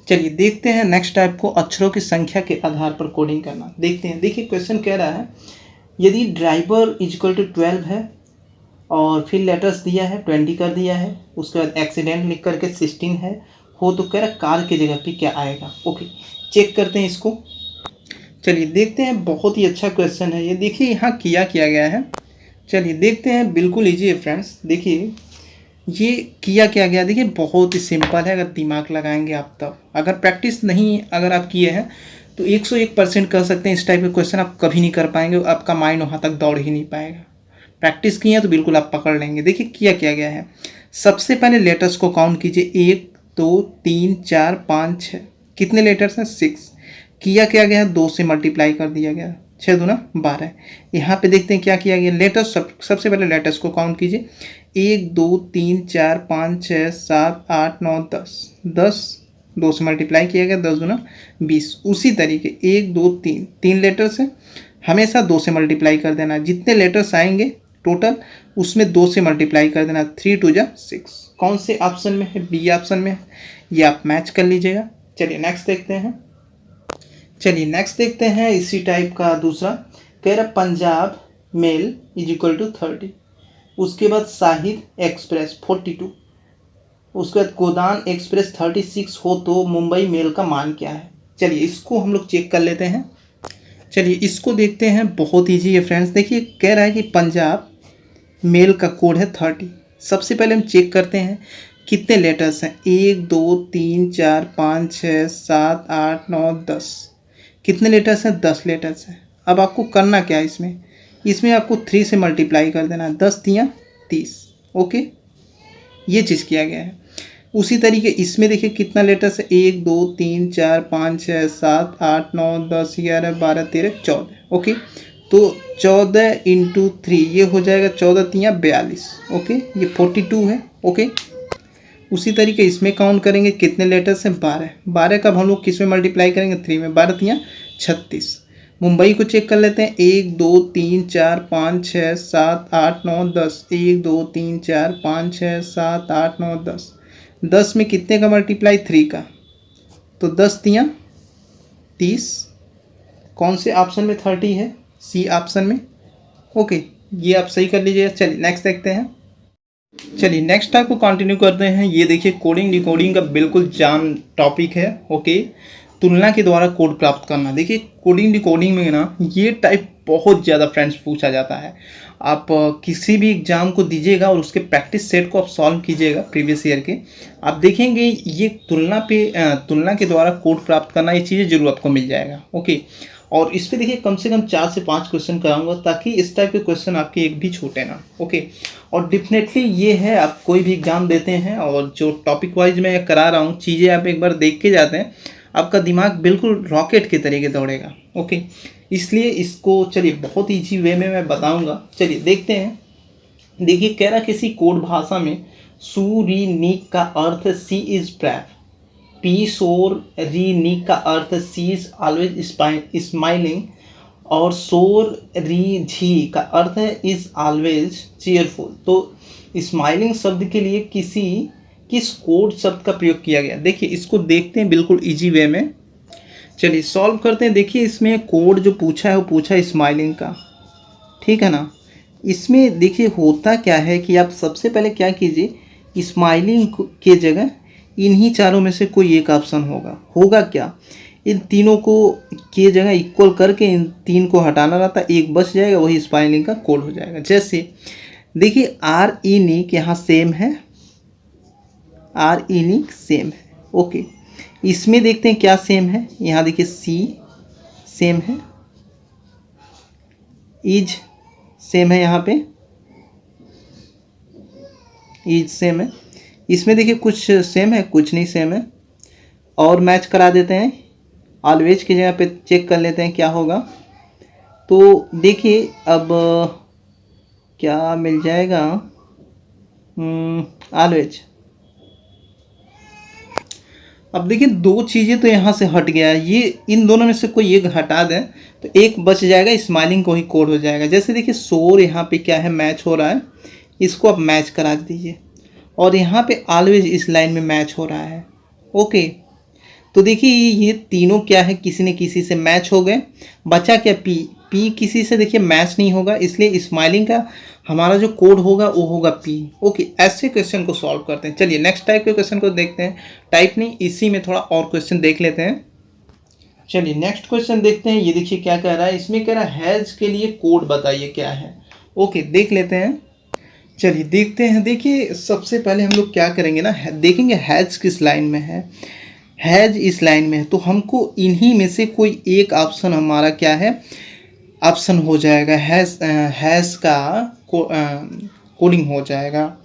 चलिए देखते हैं नेक्स्ट टाइप को, अक्षरों की संख्या के आधार पर कोडिंग करना। देखते हैं, देखिए क्वेश्चन कह रहा है यदि ड्राइवर इक्वल टू 12 है और फिर लेटर्स दिया है 20 कर दिया है, उसके बाद एक्सीडेंट लिख करके 16 है हो, तो कह रहा कार के जगह पे क्या आएगा। ओके चेक करते हैं इसको। चलिए देखते हैं, बहुत ही अच्छा क्वेश्चन है ये। देखिए यहाँ किया गया है, चलिए देखते हैं, बिल्कुल ईजी है फ्रेंड्स। देखिए ये किया क्या गया, देखिए बहुत ही सिंपल है, अगर दिमाग लगाएंगे आप तब। अगर प्रैक्टिस नहीं अगर आप किए हैं तो 101% कर सकते हैं इस टाइप के क्वेश्चन आप कभी नहीं कर पाएंगे, आपका माइंड वहाँ तक दौड़ ही नहीं पाएगा। प्रैक्टिस किए हैं तो बिल्कुल आप पकड़ लेंगे। देखिए किया गया है, सबसे पहले लेटर्स को काउंट कीजिए, 1 2 3 4 5 6, कितने लेटर्स हैं 6। किया गया है 2 से मल्टीप्लाई कर दिया गया, 6 दूना 12। यहाँ पे देखते हैं क्या किया गया, लेटर्स सबसे पहले लेटर्स को काउंट कीजिए, 1 2 3 4 5 6 7 8 9 10, 10 2 से मल्टीप्लाई किया गया, 10 दूना 20। उसी तरीके 1 2 3, 3 लेटर्स है, हमेशा 2 से मल्टीप्लाई कर देना, जितने लेटर्स आएंगे टोटल उसमें 2 से मल्टीप्लाई कर देना, 3 2 जा 6। कौन से ऑप्शन में है, बी ऑप्शन में है, ये आप मैच कर लीजिएगा। चलिए नेक्स्ट देखते हैं। चलिए नेक्स्ट देखते हैं इसी टाइप का दूसरा, कह रहा Punjab mail is equal to 30, उसके बाद शाहिद एक्सप्रेस 42, उसके बाद गोदान एक्सप्रेस 36 हो तो मुंबई मेल का मान क्या है। चलिए इसको हम लोग चेक कर लेते हैं। चलिए इसको देखते हैं, बहुत ईजी है फ्रेंड्स। देखिए कह रहा है कि पंजाब मेल का कोड है 30। सबसे पहले हम चेक करते हैं कितने लेटर्स हैं, 1 2 3 4 5 6 7 8 9 10, कितने लेटर्स हैं 10 लेटर्स हैं। अब आपको करना क्या है, इसमें आपको 3 से मल्टीप्लाई कर देना है, 10 3 30। ओके ये चीज़ किया गया है। उसी तरीके इसमें देखिए कितना लेटर्स है, 1 2 3 4 5 6 7 8 9 10 11 12 13 14। ओके तो 14 × 3 ये हो जाएगा 14 3 42। ओके ये 42 है। ओके उसी तरीके इसमें काउंट करेंगे कितने लेटर्स हैं 12, 12 का हम लोग किस में मल्टीप्लाई करेंगे 3 में, 12 3 36। मुंबई को चेक कर लेते हैं, 1 2 3 4 5 6 7 8 9 10, 1 2 3 4 5 6 7 8 9 10, 10 में कितने का मल्टीप्लाई 3 का, तो 10 3 30। कौन से ऑप्शन में 30 है, सी ऑप्शन में। ओके ये आप सही कर लीजिएगा। चलिए नेक्स्ट देखते हैं। चलिए नेक्स्ट टाइप को कंटिन्यू करते हैं। ये देखिए कोडिंग डिकोडिंग का बिल्कुल जान टॉपिक है। ओके तुलना के द्वारा कोड प्राप्त करना। देखिए कोडिंग डिकोडिंग में ना ये टाइप बहुत ज़्यादा फ्रेंड्स पूछा जाता है। आप किसी भी एग्जाम को दीजिएगा और उसके प्रैक्टिस सेट को आप सॉल्व कीजिएगा प्रीवियस ईयर के, आप देखेंगे ये तुलना के द्वारा कोड प्राप्त करना, ये चीज़ें जरूर आपको मिल जाएगा। ओके और इस पर देखिए कम से कम 4 से 5 क्वेश्चन कराऊंगा ताकि इस टाइप के क्वेश्चन आपके एक भी छूटे ना। ओके और डेफिनेटली ये है, आप कोई भी एग्जाम देते हैं और जो टॉपिक वाइज मैं करा रहा हूँ चीज़ें आप एक बार देख के जाते हैं, आपका दिमाग बिल्कुल रॉकेट के तरीके दौड़ेगा। ओके इसलिए इसको चलिए बहुत ईजी वे में मैं बताऊंगा। चलिए देखते हैं। देखिए कह रहा किसी कोड भाषा में सूरीनिक का अर्थ सी इज ब्रेव, पी सोर री निक का अर्थ सी इज ऑलवेज स्माइलिंग और सोर री झी का अर्थ है इज ऑलवेज चीयरफुल। तो स्माइलिंग शब्द के लिए किस कोड शब्द का प्रयोग किया गया, देखिए इसको देखते हैं बिल्कुल इजी वे में। चलिए सॉल्व करते हैं। देखिए इसमें कोड जो पूछा है वो पूछा है स्माइलिंग का। ठीक है ना। इसमें देखिए होता क्या है कि आप सबसे पहले क्या कीजिए, स्माइलिंग के जगह इन्हीं चारों में से कोई एक ऑप्शन होगा क्या, इन तीनों को के जगह इक्वल करके इन तीन को हटाना रहता, एक बच जाएगा, वही स्माइलिंग का कोड हो जाएगा। जैसे देखिए आर ई निक यहाँ सेम है, आर ई निक सेम है, ओके। इसमें देखते हैं क्या सेम है, यहाँ देखिए सी सेम है, इज सेम है, यहाँ पे इज सेम है। इसमें देखिए कुछ सेम है कुछ नहीं सेम है, और मैच करा देते हैं, ऑलवेज की जगह पे चेक कर लेते हैं क्या होगा। तो देखिए अब क्या मिल जाएगा, ऑलवेज। अब देखिए दो चीज़ें तो यहाँ से हट गया है, ये इन दोनों में से कोई एक हटा दें तो एक बच जाएगा, स्माइलिंग को ही कोड हो जाएगा। जैसे देखिए शोर यहाँ पे क्या है, मैच हो रहा है, इसको आप मैच करा दीजिए, और यहाँ पे ऑलवेज इस लाइन में मैच हो रहा है, ओके। तो देखिए ये तीनों क्या है, किसी न किसी से मैच हो गए, बचा क्या पी, पी किसी से देखिए मैच नहीं होगा, इसलिए स्माइलिंग का हमारा जो कोड होगा वो होगा पी, ओके। ऐसे क्वेश्चन को सॉल्व करते हैं। चलिए नेक्स्ट टाइप के क्वेश्चन को देखते हैं, टाइप नहीं इसी में थोड़ा और क्वेश्चन देख लेते हैं। चलिए नेक्स्ट क्वेश्चन देखते हैं, ये देखिए क्या कह रहा है, इसमें कह रहा है हैज़ के लिए कोड बताइए क्या है, ओके देख लेते हैं। चलिए देखते हैं, देखिए सबसे पहले हम लोग क्या करेंगे ना, देखेंगे हैज़ किस लाइन में है, हैज़ इस लाइन में है, तो हमको इन्हीं में से कोई एक ऑप्शन हमारा क्या है, ऑप्शन हो जाएगा, हैज़ का कोडिंग हो जाएगा,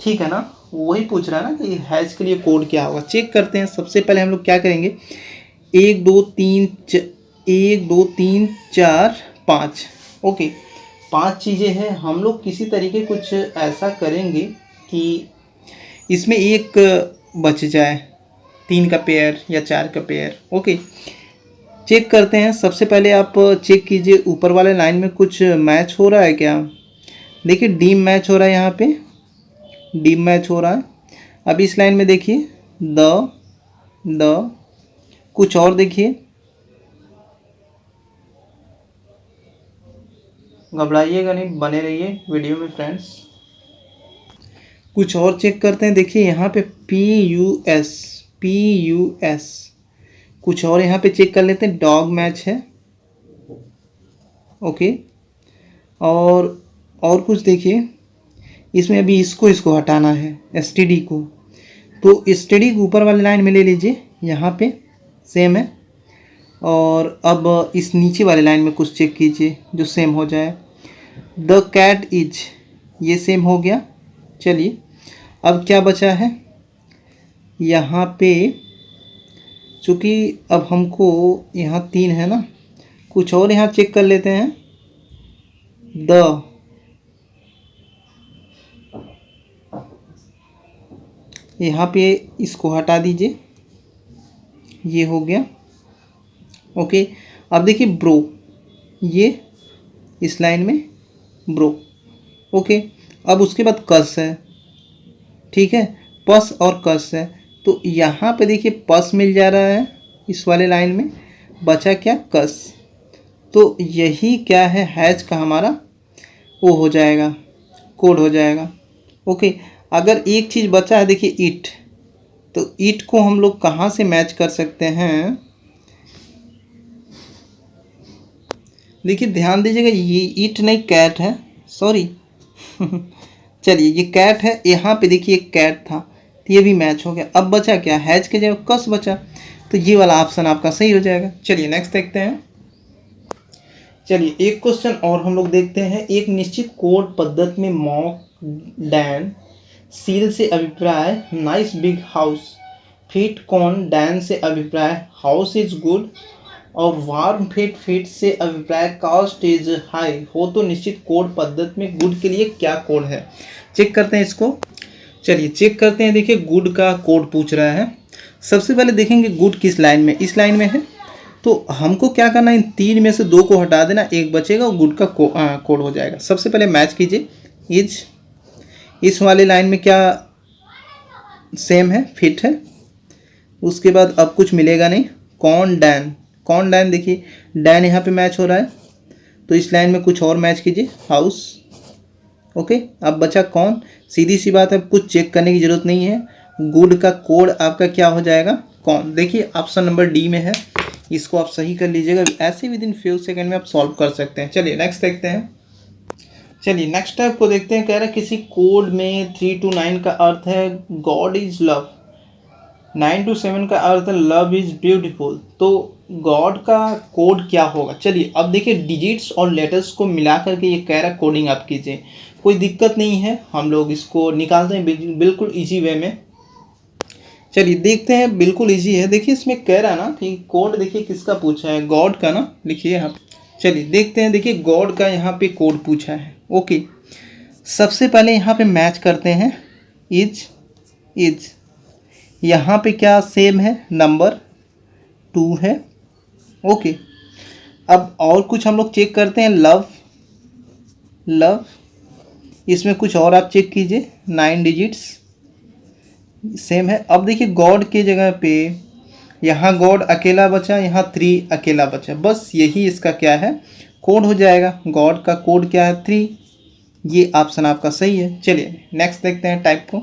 ठीक है ना। वही पूछ रहा है ना कि हैज़ के लिए कोड क्या होगा, चेक करते हैं। सबसे पहले हम लोग क्या करेंगे, 1 2 3 4 5, ओके 5 चीज़ें हैं। हम लोग किसी तरीके कुछ ऐसा करेंगे कि इसमें एक बच जाए, 3 का पेयर या 4 का पेयर, ओके। चेक करते हैं, सबसे पहले आप चेक कीजिए ऊपर वाले लाइन में कुछ मैच हो रहा है क्या, देखिए डीम मैच हो रहा है, यहाँ पे डीम मैच हो रहा है। अब इस लाइन में देखिए द कुछ और देखिए, घबराइएगा नहीं, बने रहिए वीडियो में फ्रेंड्स। कुछ और चेक करते हैं, देखिए यहाँ पे PUS कुछ और यहाँ पे चेक कर लेते हैं, डॉग मैच है, ओके। और कुछ देखिए, इसमें अभी इसको हटाना है, STD को, तो STD को ऊपर वाली लाइन में ले लीजिए, यहाँ पे सेम है। और अब इस नीचे वाले लाइन में कुछ चेक कीजिए जो सेम हो जाए, द कैट इज, ये सेम हो गया। चलिए अब क्या बचा है, यहाँ पे चूँकि अब हमको यहाँ 3 है ना, कुछ और यहाँ चेक कर लेते हैं, द यहाँ पे इसको हटा दीजिए, ये हो गया, ओके। अब देखिए ब्रो, ये इस लाइन में ब्रो, ओके। अब उसके बाद कस है, ठीक है, पस और कस है, तो यहाँ पे देखिए पस मिल जा रहा है इस वाले लाइन में, बचा क्या कस, तो यही क्या है हैज़ का हमारा वो हो जाएगा, कोड हो जाएगा, ओके। अगर एक चीज़ बचा है देखिए इट, तो इट को हम लोग कहाँ से मैच कर सकते हैं, देखिए ध्यान दीजिएगा, ये इट नहीं कैट है, सॉरी चलिए ये कैट है, यहाँ पे देखिए एक कैट था, तो ये भी मैच हो गया। अब बचा क्या, हैज के जगह कस बचा, तो ये वाला ऑप्शन आपका सही हो जाएगा। चलिए नेक्स्ट देखते हैं। चलिए एक क्वेश्चन और हम लोग देखते हैं, एक निश्चित कोड पद्धति में मॉक डैन सील से अभिप्राय नाइस बिग हाउस, फिट कॉन डैन से अभिप्राय हाउस इज गुड, और वार्म फिट से अभिप्राय कास्ट इज हाई हो, तो निश्चित कोड पद्धति में गुड के लिए क्या कोड है, चेक करते हैं इसको। चलिए चेक करते हैं, देखिए गुड का कोड पूछ रहा है। सबसे पहले देखेंगे गुड किस लाइन में, इस लाइन में है, तो हमको क्या करना है, इन 3 में से 2 को हटा देना, एक बचेगा और गुड का कोड हो जाएगा। सबसे पहले मैच कीजिए, इज इस वाले लाइन में क्या सेम है, फिट है, उसके बाद अब कुछ मिलेगा नहीं, कॉन डैन देखिए डैन यहाँ पे मैच हो रहा है, तो इस लाइन में कुछ और मैच कीजिए, हाउस। ओके, अब बचा कौन, सीधी सी बात है, कुछ चेक करने की जरूरत नहीं है। गुड का कोड आपका क्या हो जाएगा, कौन। देखिए ऑप्शन नंबर डी में है, इसको आप सही कर लीजिएगा। ऐसे विद इन फ्यू सेकंड में आप सॉल्व कर सकते हैं। चलिए नेक्स्ट देखते हैं। चलिए नेक्स्ट टाइप को देखते हैं। कह रहा है किसी कोड में 3 to 9 का अर्थ है गॉड इज लव, 9 to 7 का अर्थ है लव इज ब्यूटीफुल। तो गॉड का कोड क्या होगा। चलिए अब देखिए डिजिट्स और लेटर्स को मिला करके ये कह रहा है कोडिंग आप कीजिए, कोई दिक्कत नहीं है, हम लोग इसको निकालते हैं बिल्कुल इजी वे में। चलिए देखते हैं, बिल्कुल इजी है। देखिए इसमें कह रहा है ना कि कोड, देखिए किसका पूछा है, गॉड का ना, लिखिए यहाँ पे। चलिए देखते हैं, देखिए गॉड का यहाँ पे कोड पूछा है। ओके, सबसे पहले यहाँ पे मैच करते हैं, इज यहाँ पे क्या सेम है, नंबर 2 है। ओके, अब और कुछ हम लोग चेक करते हैं, लव इसमें कुछ और आप चेक कीजिए, 9 डिजिट्स सेम है। अब देखिए गॉड के जगह पे यहाँ गॉड अकेला बचा, यहाँ 3 अकेला बचा, बस यही इसका क्या है, कोड हो जाएगा। गॉड का कोड क्या है, 3। ये ऑप्शन आपका सही है। चलिए नेक्स्ट देखते हैं टाइप को।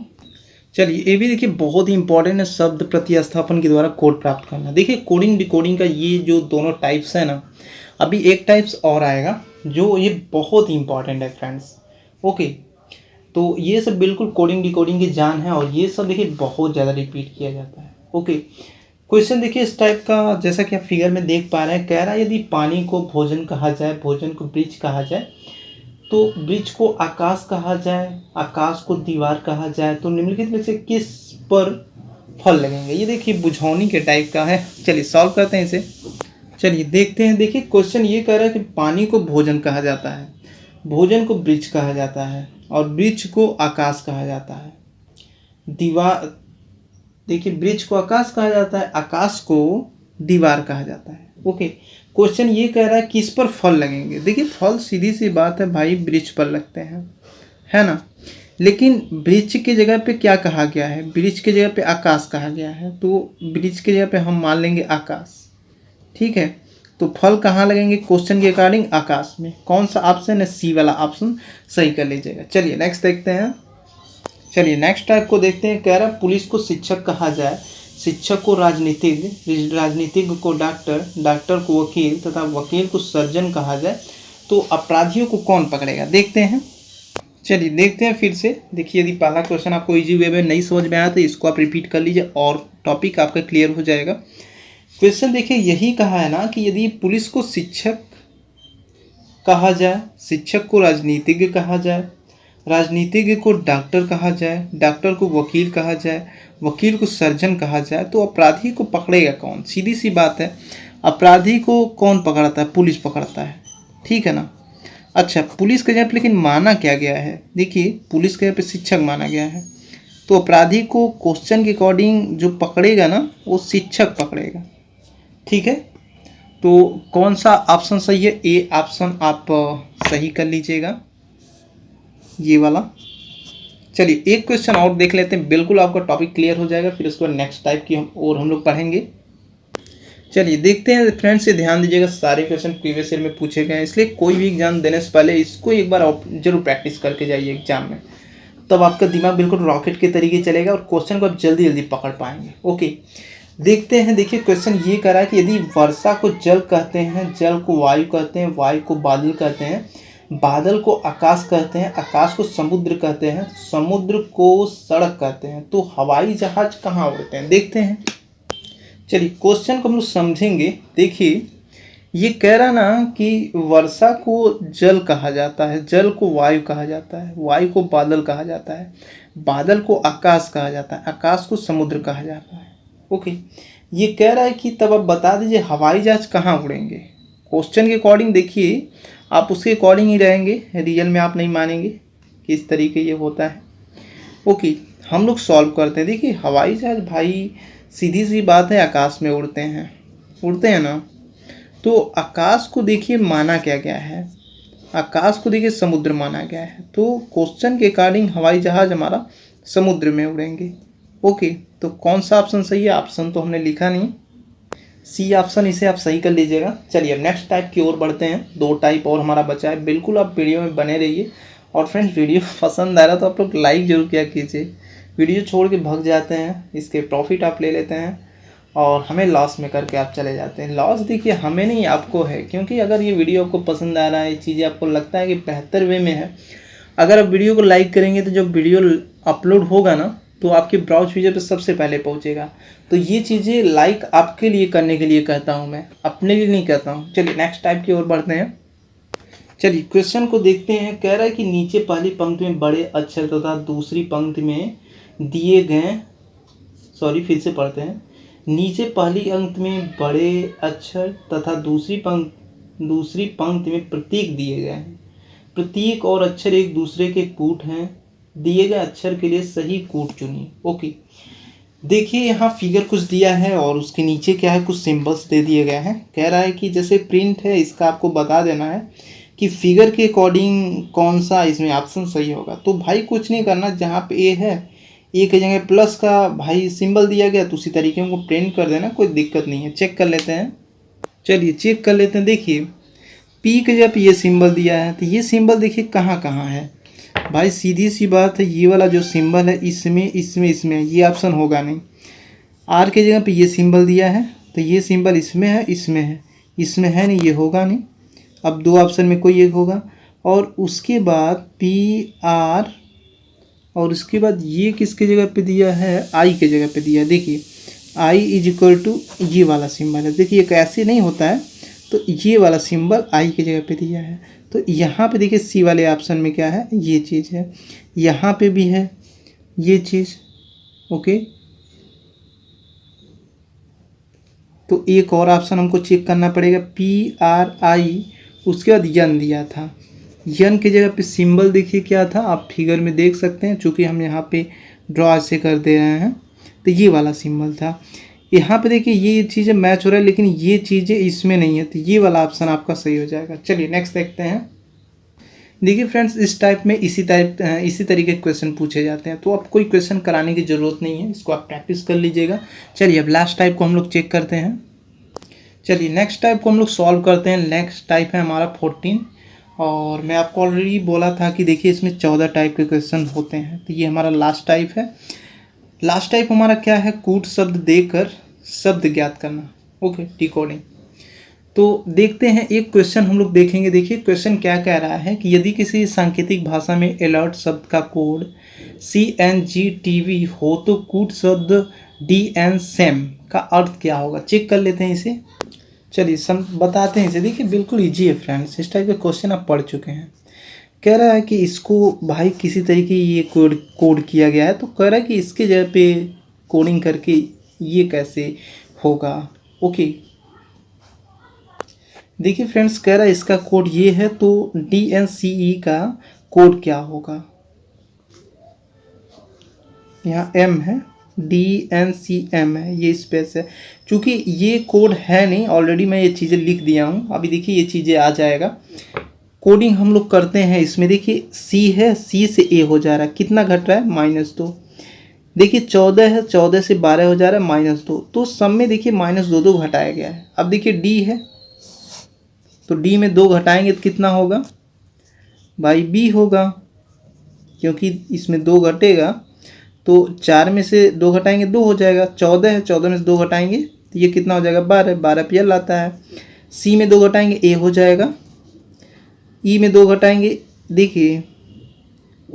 चलिए ये भी देखिए बहुत ही इंपॉर्टेंट है, शब्द प्रतिस्थापन के द्वारा कोड प्राप्त करना। देखिए कोडिंग डिकोडिंग का ये जो दोनों टाइप्स है ना, अभी एक टाइप्स और आएगा जो ये बहुत ही इंपॉर्टेंट है फ्रेंड्स। ओके, तो ये सब बिल्कुल कोडिंग डिकोडिंग की जान है, और ये सब देखिए बहुत ज़्यादा रिपीट किया जाता है। ओके, क्वेश्चन देखिए इस टाइप का, जैसा कि आप फिगर में देख पा रहे हैं, कह रहा है यदि पानी को भोजन कहा जाए, भोजन को ब्रिज कहा जाए, तो ब्रिज को आकाश कहा जाए, आकाश को दीवार कहा जाए, तो निम्नलिखित में से किस पर फल लगेंगे। ये देखिए बुझौनी के टाइप का है। चलिए सॉल्व करते हैं इसे। चलिए देखते हैं। देखिए क्वेश्चन ये कह रहा है कि पानी को भोजन कहा जाता है, भोजन को ब्रिज कहा जाता है, और ब्रिज को आकाश कहा जाता है। दीवार, देखिए ब्रिज को आकाश कहा जाता है, आकाश को दीवार कहा जाता है। ओके, क्वेश्चन ये कह रहा है किस पर फल लगेंगे। देखिए फल सीधी सी बात है भाई, ब्रिज पर लगते हैं, है ना। लेकिन ब्रिज की जगह पे क्या कहा गया है, ब्रिज की जगह पे आकाश कहा गया है, तो ब्रिज की जगह पे हम मान लेंगे आकाश। ठीक है, तो फल कहाँ लगेंगे क्वेश्चन के अकॉर्डिंग, आकाश में। कौन सा ऑप्शन है, सी वाला ऑप्शन सही कर लीजिएगा। चलिए नेक्स्ट देखते हैं। चलिए नेक्स्ट टाइप को देखते हैं। कह रहा है पुलिस को शिक्षक कहा जाए, शिक्षक को राजनीतिज्ञ, राजनीतिज्ञ को डॉक्टर, डॉक्टर को वकील, तथा वकील को सर्जन कहा जाए, तो अपराधियों को कौन पकड़ेगा। देखते हैं। चलिए देखते हैं फिर से। देखिए यदि पहला क्वेश्चन आपको इजी वे में नहीं समझ में आया तो इसको आप रिपीट कर लीजिए और टॉपिक आपका क्लियर हो जाएगा। क्वेश्चन देखिए यही कहा है ना कि यदि पुलिस को शिक्षक कहा जाए, शिक्षक को राजनीतिज्ञ कहा जाए, राजनीतिज्ञ को डॉक्टर कहा जाए, डॉक्टर को वकील कहा जाए, वकील को सर्जन कहा जाए, तो अपराधी को पकड़ेगा कौन। सीधी सी बात है, अपराधी को कौन पकड़ता है, पुलिस पकड़ता है। ठीक है ना। अच्छा, पुलिस के जगह पे लेकिन माना क्या गया है, देखिए पुलिस के जगह पे शिक्षक माना गया है, तो अपराधी को क्वेश्चन के अकॉर्डिंग जो पकड़ेगा ना वो शिक्षक पकड़ेगा। ठीक है, तो कौन सा ऑप्शन सही है, ए ऑप्शन आप सही कर लीजिएगा, ये वाला। चलिए एक क्वेश्चन और देख लेते हैं, बिल्कुल आपका टॉपिक क्लियर हो जाएगा, फिर उसके बाद नेक्स्ट टाइप की हम लोग पढ़ेंगे। चलिए देखते हैं फ्रेंड्स, ये ध्यान दीजिएगा, सारे क्वेश्चन प्रीवियस ईयर में पूछे गए हैं, इसलिए कोई भी एग्जाम देने से पहले इसको एक बार जरूर प्रैक्टिस करके जाइए एग्जाम में, तब आपका दिमाग बिल्कुल रॉकेट के तरीके चलेगा और क्वेश्चन को आप जल्दी जल्दी पकड़ पाएंगे। ओके, देखते हैं। देखिए क्वेश्चन ये कह रहा है कि यदि वर्षा को जल कहते हैं, जल को वायु कहते हैं, वायु को बादल कहते हैं, बादल को आकाश कहते हैं, आकाश को समुद्र कहते हैं, समुद्र को सड़क कहते हैं, तो हवाई जहाज कहाँ उड़ते हैं। देखते हैं। चलिए क्वेश्चन को हम लोग समझेंगे। देखिए ये कह रहा ना कि वर्षा को जल कहा जाता है, जल को वायु कहा जाता है, वायु को बादल कहा जाता है, बादल को आकाश कहा जाता है, आकाश को समुद्र कहा जाता है। ओके, ये कह रहा है कि तब आप बता दीजिए हवाई जहाज कहाँ उड़ेंगे। क्वेश्चन के अकॉर्डिंग देखिए आप उसके अकॉर्डिंग ही रहेंगे, रियल में आप नहीं मानेंगे कि इस तरीके ये होता है। ओके, हम लोग सॉल्व करते हैं। देखिए हवाई जहाज भाई सीधी सी बात है, आकाश में उड़ते हैं ना, तो आकाश को देखिए माना क्या गया है, आकाश को देखिए समुद्र माना गया है, तो क्वेश्चन के अकॉर्डिंग हवाई जहाज हमारा समुद्र में उड़ेंगे। ओके, तो कौन सा ऑप्शन सही है, ऑप्शन तो हमने लिखा नहीं। सी ऑप्शन, इसे आप सही कर लीजिएगा। चलिए अब नेक्स्ट टाइप की ओर बढ़ते हैं। 2 टाइप और हमारा बचा है। बिल्कुल आप वीडियो में बने रहिए। और फ्रेंड्स वीडियो पसंद आ रहा तो आप लोग लाइक जरूर किया कीजिए। वीडियो छोड़ के भाग जाते हैं, इसके प्रॉफिट आप ले लेते हैं और हमें लॉस में करके आप चले जाते हैं। लॉस देखिए हमें नहीं, आपको है, क्योंकि अगर ये वीडियो आपको पसंद आ रहा है, ये चीज़ें आपको लगता है कि बेहतर वे में है, अगर आप वीडियो को लाइक करेंगे तो जब वीडियो अपलोड होगा ना तो आपके ब्राउज फीचर पे सबसे पहले पहुंचेगा। तो ये चीज़ें लाइक आपके लिए करने के लिए कहता हूँ, मैं अपने लिए नहीं कहता हूँ। चलिए नेक्स्ट टाइप की ओर बढ़ते हैं। चलिए क्वेश्चन को देखते हैं। कह रहा है कि नीचे पहली पंक्ति में बड़े अक्षर तथा दूसरी पंक्ति में दिए गए, सॉरी फिर से पढ़ते हैं। नीचे पहली पंक्ति में बड़े अक्षर तथा दूसरी पंक्ति में प्रतीक दिए गए हैं। प्रतीक और अक्षर एक दूसरे के कूट हैं। दिए गए अक्षर के लिए सही कूट चुनिए। ओके, देखिए यहाँ फिगर कुछ दिया है और उसके नीचे क्या है, कुछ सिंबल्स दे दिए गए हैं। कह रहा है कि जैसे प्रिंट है, इसका आपको बता देना है कि फिगर के अकॉर्डिंग कौन सा इसमें ऑप्शन सही होगा। तो भाई कुछ नहीं करना, जहाँ पे ए है, ए की जगह प्लस का भाई सिंबल दिया गया तो उसी तरीके को प्रिंट कर देना, कोई दिक्कत नहीं है। चेक कर लेते हैं। चलिए चेक कर लेते हैं। देखिए पी के जब ये सिंबल दिया है तो ये सिंबल देखिए कहाँ कहाँ है भाई, सीधी सी बात है, ये वाला जो सिंबल है इसमें इसमें इसमें ये ऑप्शन होगा नहीं। आर के जगह पे ये सिंबल दिया है तो ये सिंबल इसमें है, इसमें है, इसमें है नहीं, ये होगा नहीं। अब 2 ऑप्शन में कोई एक होगा। और उसके बाद पी आर, और उसके बाद ये किसके जगह पे दिया है, आई के जगह पे दिया है। देखिए आई इज इक्वल टू ये वाला सिंबल है। देखिए एक ऐसे नहीं होता है, तो ये वाला सिंबल आई की जगह पे दिया है। तो यहाँ पे देखिए सी वाले ऑप्शन में क्या है, ये चीज़ है, यहाँ पे भी है ये चीज़। ओके, तो एक और ऑप्शन हमको चेक करना पड़ेगा, पी आर आई, उसके बाद यन दिया था। यन की जगह पे सिंबल देखिए क्या था, आप फिगर में देख सकते हैं, चूँकि हम यहाँ पे ड्रॉ से कर दे रहे हैं तो ये वाला सिंबल था। यहाँ पे देखिए ये चीज़ें मैच हो रहा है लेकिन ये चीज़ें इसमें नहीं है, तो ये वाला ऑप्शन आपका सही हो जाएगा। चलिए नेक्स्ट देखते हैं। देखिए फ्रेंड्स इस टाइप में इसी तरीके के क्वेश्चन पूछे जाते हैं, तो अब कोई क्वेश्चन कराने की ज़रूरत नहीं है, इसको आप प्रैक्टिस कर लीजिएगा। चलिए अब लास्ट टाइप को हम लोग चेक करते हैं। चलिए नेक्स्ट टाइप को हम लोग सॉल्व करते हैं। नेक्स्ट टाइप है हमारा 14, और मैं आपको ऑलरेडी बोला था कि देखिए इसमें 14 टाइप के क्वेश्चन होते हैं, तो ये हमारा लास्ट टाइप है। लास्ट टाइप हमारा क्या है, कूट शब्द देकर शब्द ज्ञात करना। Okay, decoding. तो देखते हैं एक क्वेश्चन हम लोग देखेंगे। देखिए क्वेश्चन क्या कह रहा है कि यदि किसी सांकेतिक भाषा में अलर्ट शब्द का कोड CNGTV हो तो कूट शब्द DN SEM का अर्थ क्या होगा। चेक कर लेते हैं इसे। चलिए बताते हैं इसे। देखिए बिल्कुल ईजी है फ्रेंड्स, इस टाइप के क्वेश्चन आप पढ़ चुके हैं। कह रहा है कि इसको भाई किसी तरीके ये कोड किया गया है, तो कह रहा है कि इसके जगह पे कोडिंग करके ये कैसे होगा। ओके, देखिए फ्रेंड्स कह रहा है इसका कोड ये है, तो DNCE का कोड क्या होगा। यहाँ M है, DNCM है, ये स्पेस है। चूँकि ये कोड है नहीं, ऑलरेडी मैं ये चीज़ें लिख दिया हूँ। अभी देखिए ये चीज़ें आ जाएगा। कोडिंग हम लोग करते हैं इसमें। देखिए C है, C से A हो जा रहा है, कितना घट रहा है, -2। देखिए 14 है, 14 से 12 हो जा रहा है, -2। तो सब में देखिए -2 घटाया गया है। अब देखिए D है, तो D में 2 घटाएंगे तो कितना होगा भाई, B होगा, क्योंकि इसमें 2 घटेगा तो 4 में से 2 घटाएंगे 2 हो जाएगा। 14 है, 14 में से 2 घटाएंगे तो ये कितना हो जाएगा, 12। 12 PL आता है। C में 2 घटाएंगे A हो जाएगा। E में 2 घटाएंगे, देखिए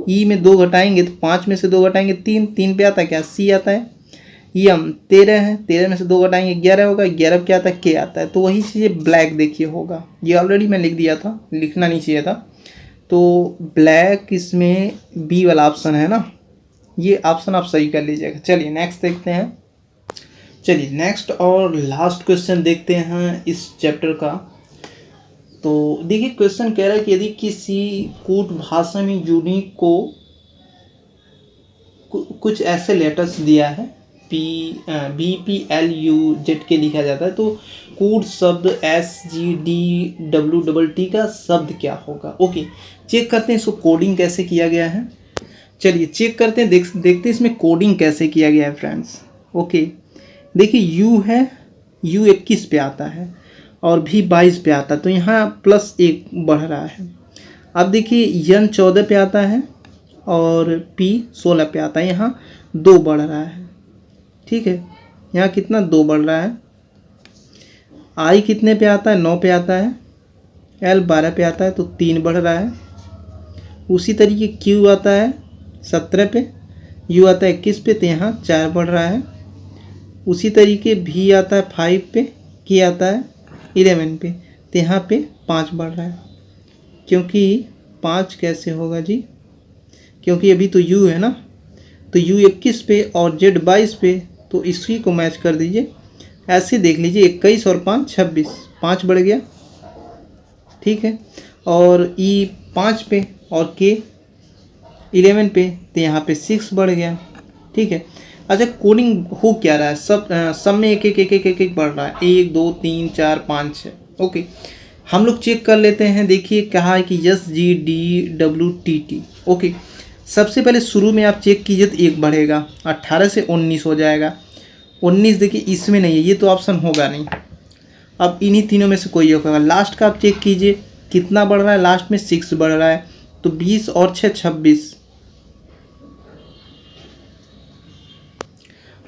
E में 2 घटाएंगे तो 5 में से 2 घटाएंगे 3, 3 पे आता है क्या, C आता है। यम 13 है, 13 में से 2 घटाएंगे 11 होगा, 11 क्या आता है, K आता है। तो वही चीज़ ब्लैक देखिए होगा, ये ऑलरेडी मैं लिख दिया था, लिखना नहीं चाहिए था। तो ब्लैक इसमें B वाला ऑप्शन है ना, ये ऑप्शन आप सही कर लीजिएगा। चलिए नेक्स्ट देखते हैं। चलिए नेक्स्ट और लास्ट क्वेश्चन देखते हैं इस चैप्टर का। तो देखिए क्वेश्चन कह रहा है कि यदि किसी कूट भाषा में यूनिक को कुछ ऐसे लेटर्स दिया है, BPLUZ के लिखा जाता है, तो कूट शब्द SGDWT का शब्द क्या होगा। ओके, चेक करते हैं इसको कोडिंग कैसे किया गया है। चलिए चेक करते हैं, देखते हैं इसमें कोडिंग कैसे किया गया है फ्रेंड्स। ओके, देखिए U है, U21 पे आता है और V22 पे आता है, तो यहाँ +1 बढ़ रहा है। अब देखिए N14 पे आता है और P16 पे आता है, यहाँ 2 बढ़ रहा है। ठीक है, यहाँ कितना 2 बढ़ रहा है। I कितने पे आता है, 9 पे आता है। L 12 पे आता है तो 3 बढ़ रहा है। उसी तरीके Q आता है 17 पे, U आता है 21 पे, तो यहाँ 4 बढ़ रहा है। उसी तरीके V आता है 5 पे, K आता है 11 पे, तो यहाँ पे 5 बढ़ रहा है। क्योंकि 5 कैसे होगा जी, क्योंकि अभी तो U है ना, तो U21 पे और Z22 पे, तो इसी को मैच कर दीजिए। ऐसे देख लीजिए 21 और 5 26, 5 बढ़ गया। ठीक है, और E 5 पे और K 11 पे, तो यहाँ पे 6 बढ़ गया। ठीक है, अच्छा कोडिंग हो क्या रहा है, सब में एक एक बढ़ रहा है, 1 2 3 4 5 6। ओके, हम लोग चेक कर लेते हैं। देखिए कहा है कि SGDWTT। ओके, सबसे पहले शुरू में आप चेक कीजिए तो 1 बढ़ेगा, 18 से 19 हो जाएगा। 19 देखिए इसमें नहीं है, ये तो ऑप्शन होगा नहीं। अब इन्हीं तीनों में से कोई होगा। लास्ट का आप चेक कीजिए कितना बढ़ रहा है, लास्ट में 6 बढ़ रहा है, तो 20 और 6 26।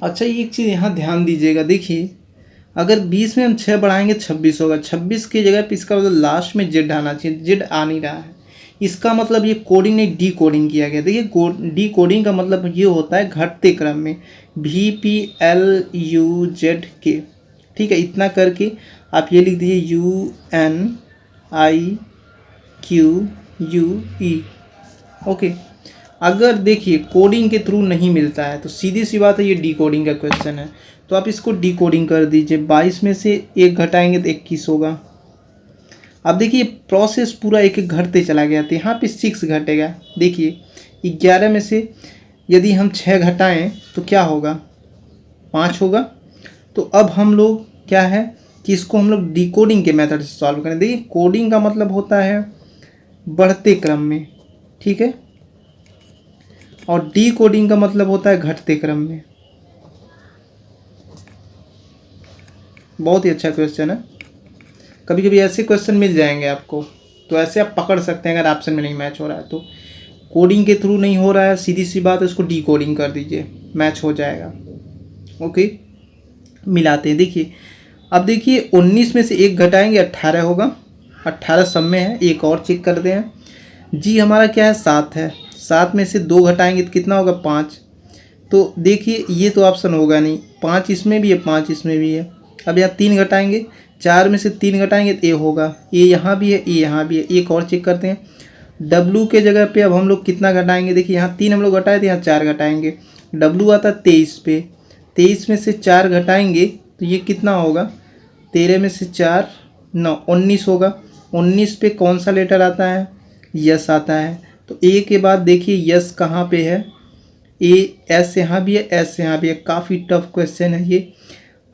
अच्छा एक चीज़ यहाँ ध्यान दीजिएगा, देखिए अगर 20 में हम 6 बढ़ाएंगे 26 होगा, 26 की जगह पे इसका मतलब लास्ट में जेड आना चाहिए, जेड आ नहीं रहा है। इसका मतलब ये कोडिंग नहीं डी कोडिंग किया गया। देखिए डी कोडिंग का मतलब ये होता है घटते क्रम में, VPLUZK। ठीक है, इतना करके आप ये लिख दीजिए UNIQUE। ओके, अगर देखिए कोडिंग के थ्रू नहीं मिलता है तो सीधी सी बात है ये डी कोडिंग का क्वेश्चन है, तो आप इसको डी कोडिंग कर दीजिए। 22 में से 1 घटाएंगे तो 21 होगा। अब देखिए प्रोसेस पूरा एक एक घटते चला गया, तो यहाँ पे 6 घटेगा। देखिए 11 में से यदि हम 6 घटाएं तो क्या होगा, 5 होगा। तो अब हम लोग क्या है कि इसको हम लोग डी कोडिंग के मेथड से सॉल्व करें। देखिए कोडिंग का मतलब होता है बढ़ते क्रम में, ठीक है, और डी कोडिंग का मतलब होता है घटते क्रम में। बहुत ही अच्छा क्वेश्चन है, कभी कभी ऐसे क्वेश्चन मिल जाएंगे आपको, तो ऐसे आप पकड़ सकते हैं। अगर ऑप्शन में नहीं मैच हो रहा है तो कोडिंग के थ्रू नहीं हो रहा है, सीधी सी बात है इसको डी कोडिंग कर दीजिए, मैच हो जाएगा। ओके, मिलाते हैं। देखिए अब देखिए 19 में से 1 घटाएंगे 18 होगा, 18 सब में है। एक और चेक करते हैं, जी हमारा क्या है 7 है, 7 में से 2 घटाएंगे तो कितना होगा 5। तो देखिए ये तो ऑप्शन होगा नहीं, 5 इसमें भी है 5 इसमें भी है। अब यहाँ 3 घटाएंगे, 4 में से 3 घटाएंगे तो ए होगा, ए यहाँ भी है ए यहाँ भी है। एक और चेक करते हैं, डब्लू के जगह पे अब हम लोग कितना घटाएंगे। देखिए यहाँ 3 हम लोग घटाए थे, यहाँ 4 घटाएंगे। डब्लू आता है 23 पे, 23 में से 4 घटाएंगे तो ये कितना होगा, 13 में से 4 9 19 होगा। 19 पे कौन सा लेटर आता है, यस आता है। तो ए के बाद देखिए यस कहाँ पे है, ए एस यहाँ भी है एस यहाँ भी है। काफ़ी टफ क्वेश्चन है ये।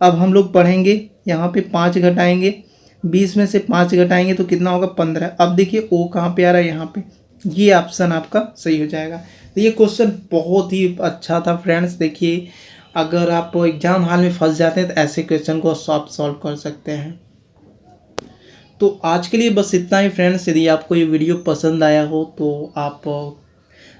अब हम लोग पढ़ेंगे, यहाँ पे 5 घटाएंगे, 20 में से 5 घटाएंगे तो कितना होगा 15। अब देखिए ओ कहाँ पे आ रहा है, यहाँ पे। ये ऑप्शन आपका सही हो जाएगा। तो ये क्वेश्चन बहुत ही अच्छा था फ्रेंड्स। देखिए अगर आप एग्जाम हॉल में फंस जाते हैं तो ऐसे क्वेश्चन को आप सॉल्व कर सकते हैं। तो आज के लिए बस इतना ही फ्रेंड्स। यदि आपको ये वीडियो पसंद आया हो तो आप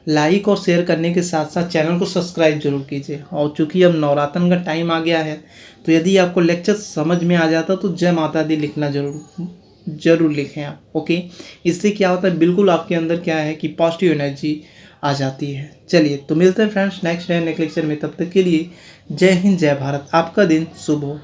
लाइक और शेयर करने के साथ साथ चैनल को सब्सक्राइब जरूर कीजिए। और चूँकि अब नवरात्र का टाइम आ गया है तो यदि आपको लेक्चर समझ में आ जाता तो जय माता दी लिखना जरूर लिखें आप। ओके, इससे क्या होता है, बिल्कुल आपके अंदर क्या है कि पॉजिटिव एनर्जी आ जाती है। चलिए तो मिलते हैं फ्रेंड्स नेक्स्ट लेक्चर में, तब तक के लिए जय हिंद जय भारत। आपका दिन शुभ हो।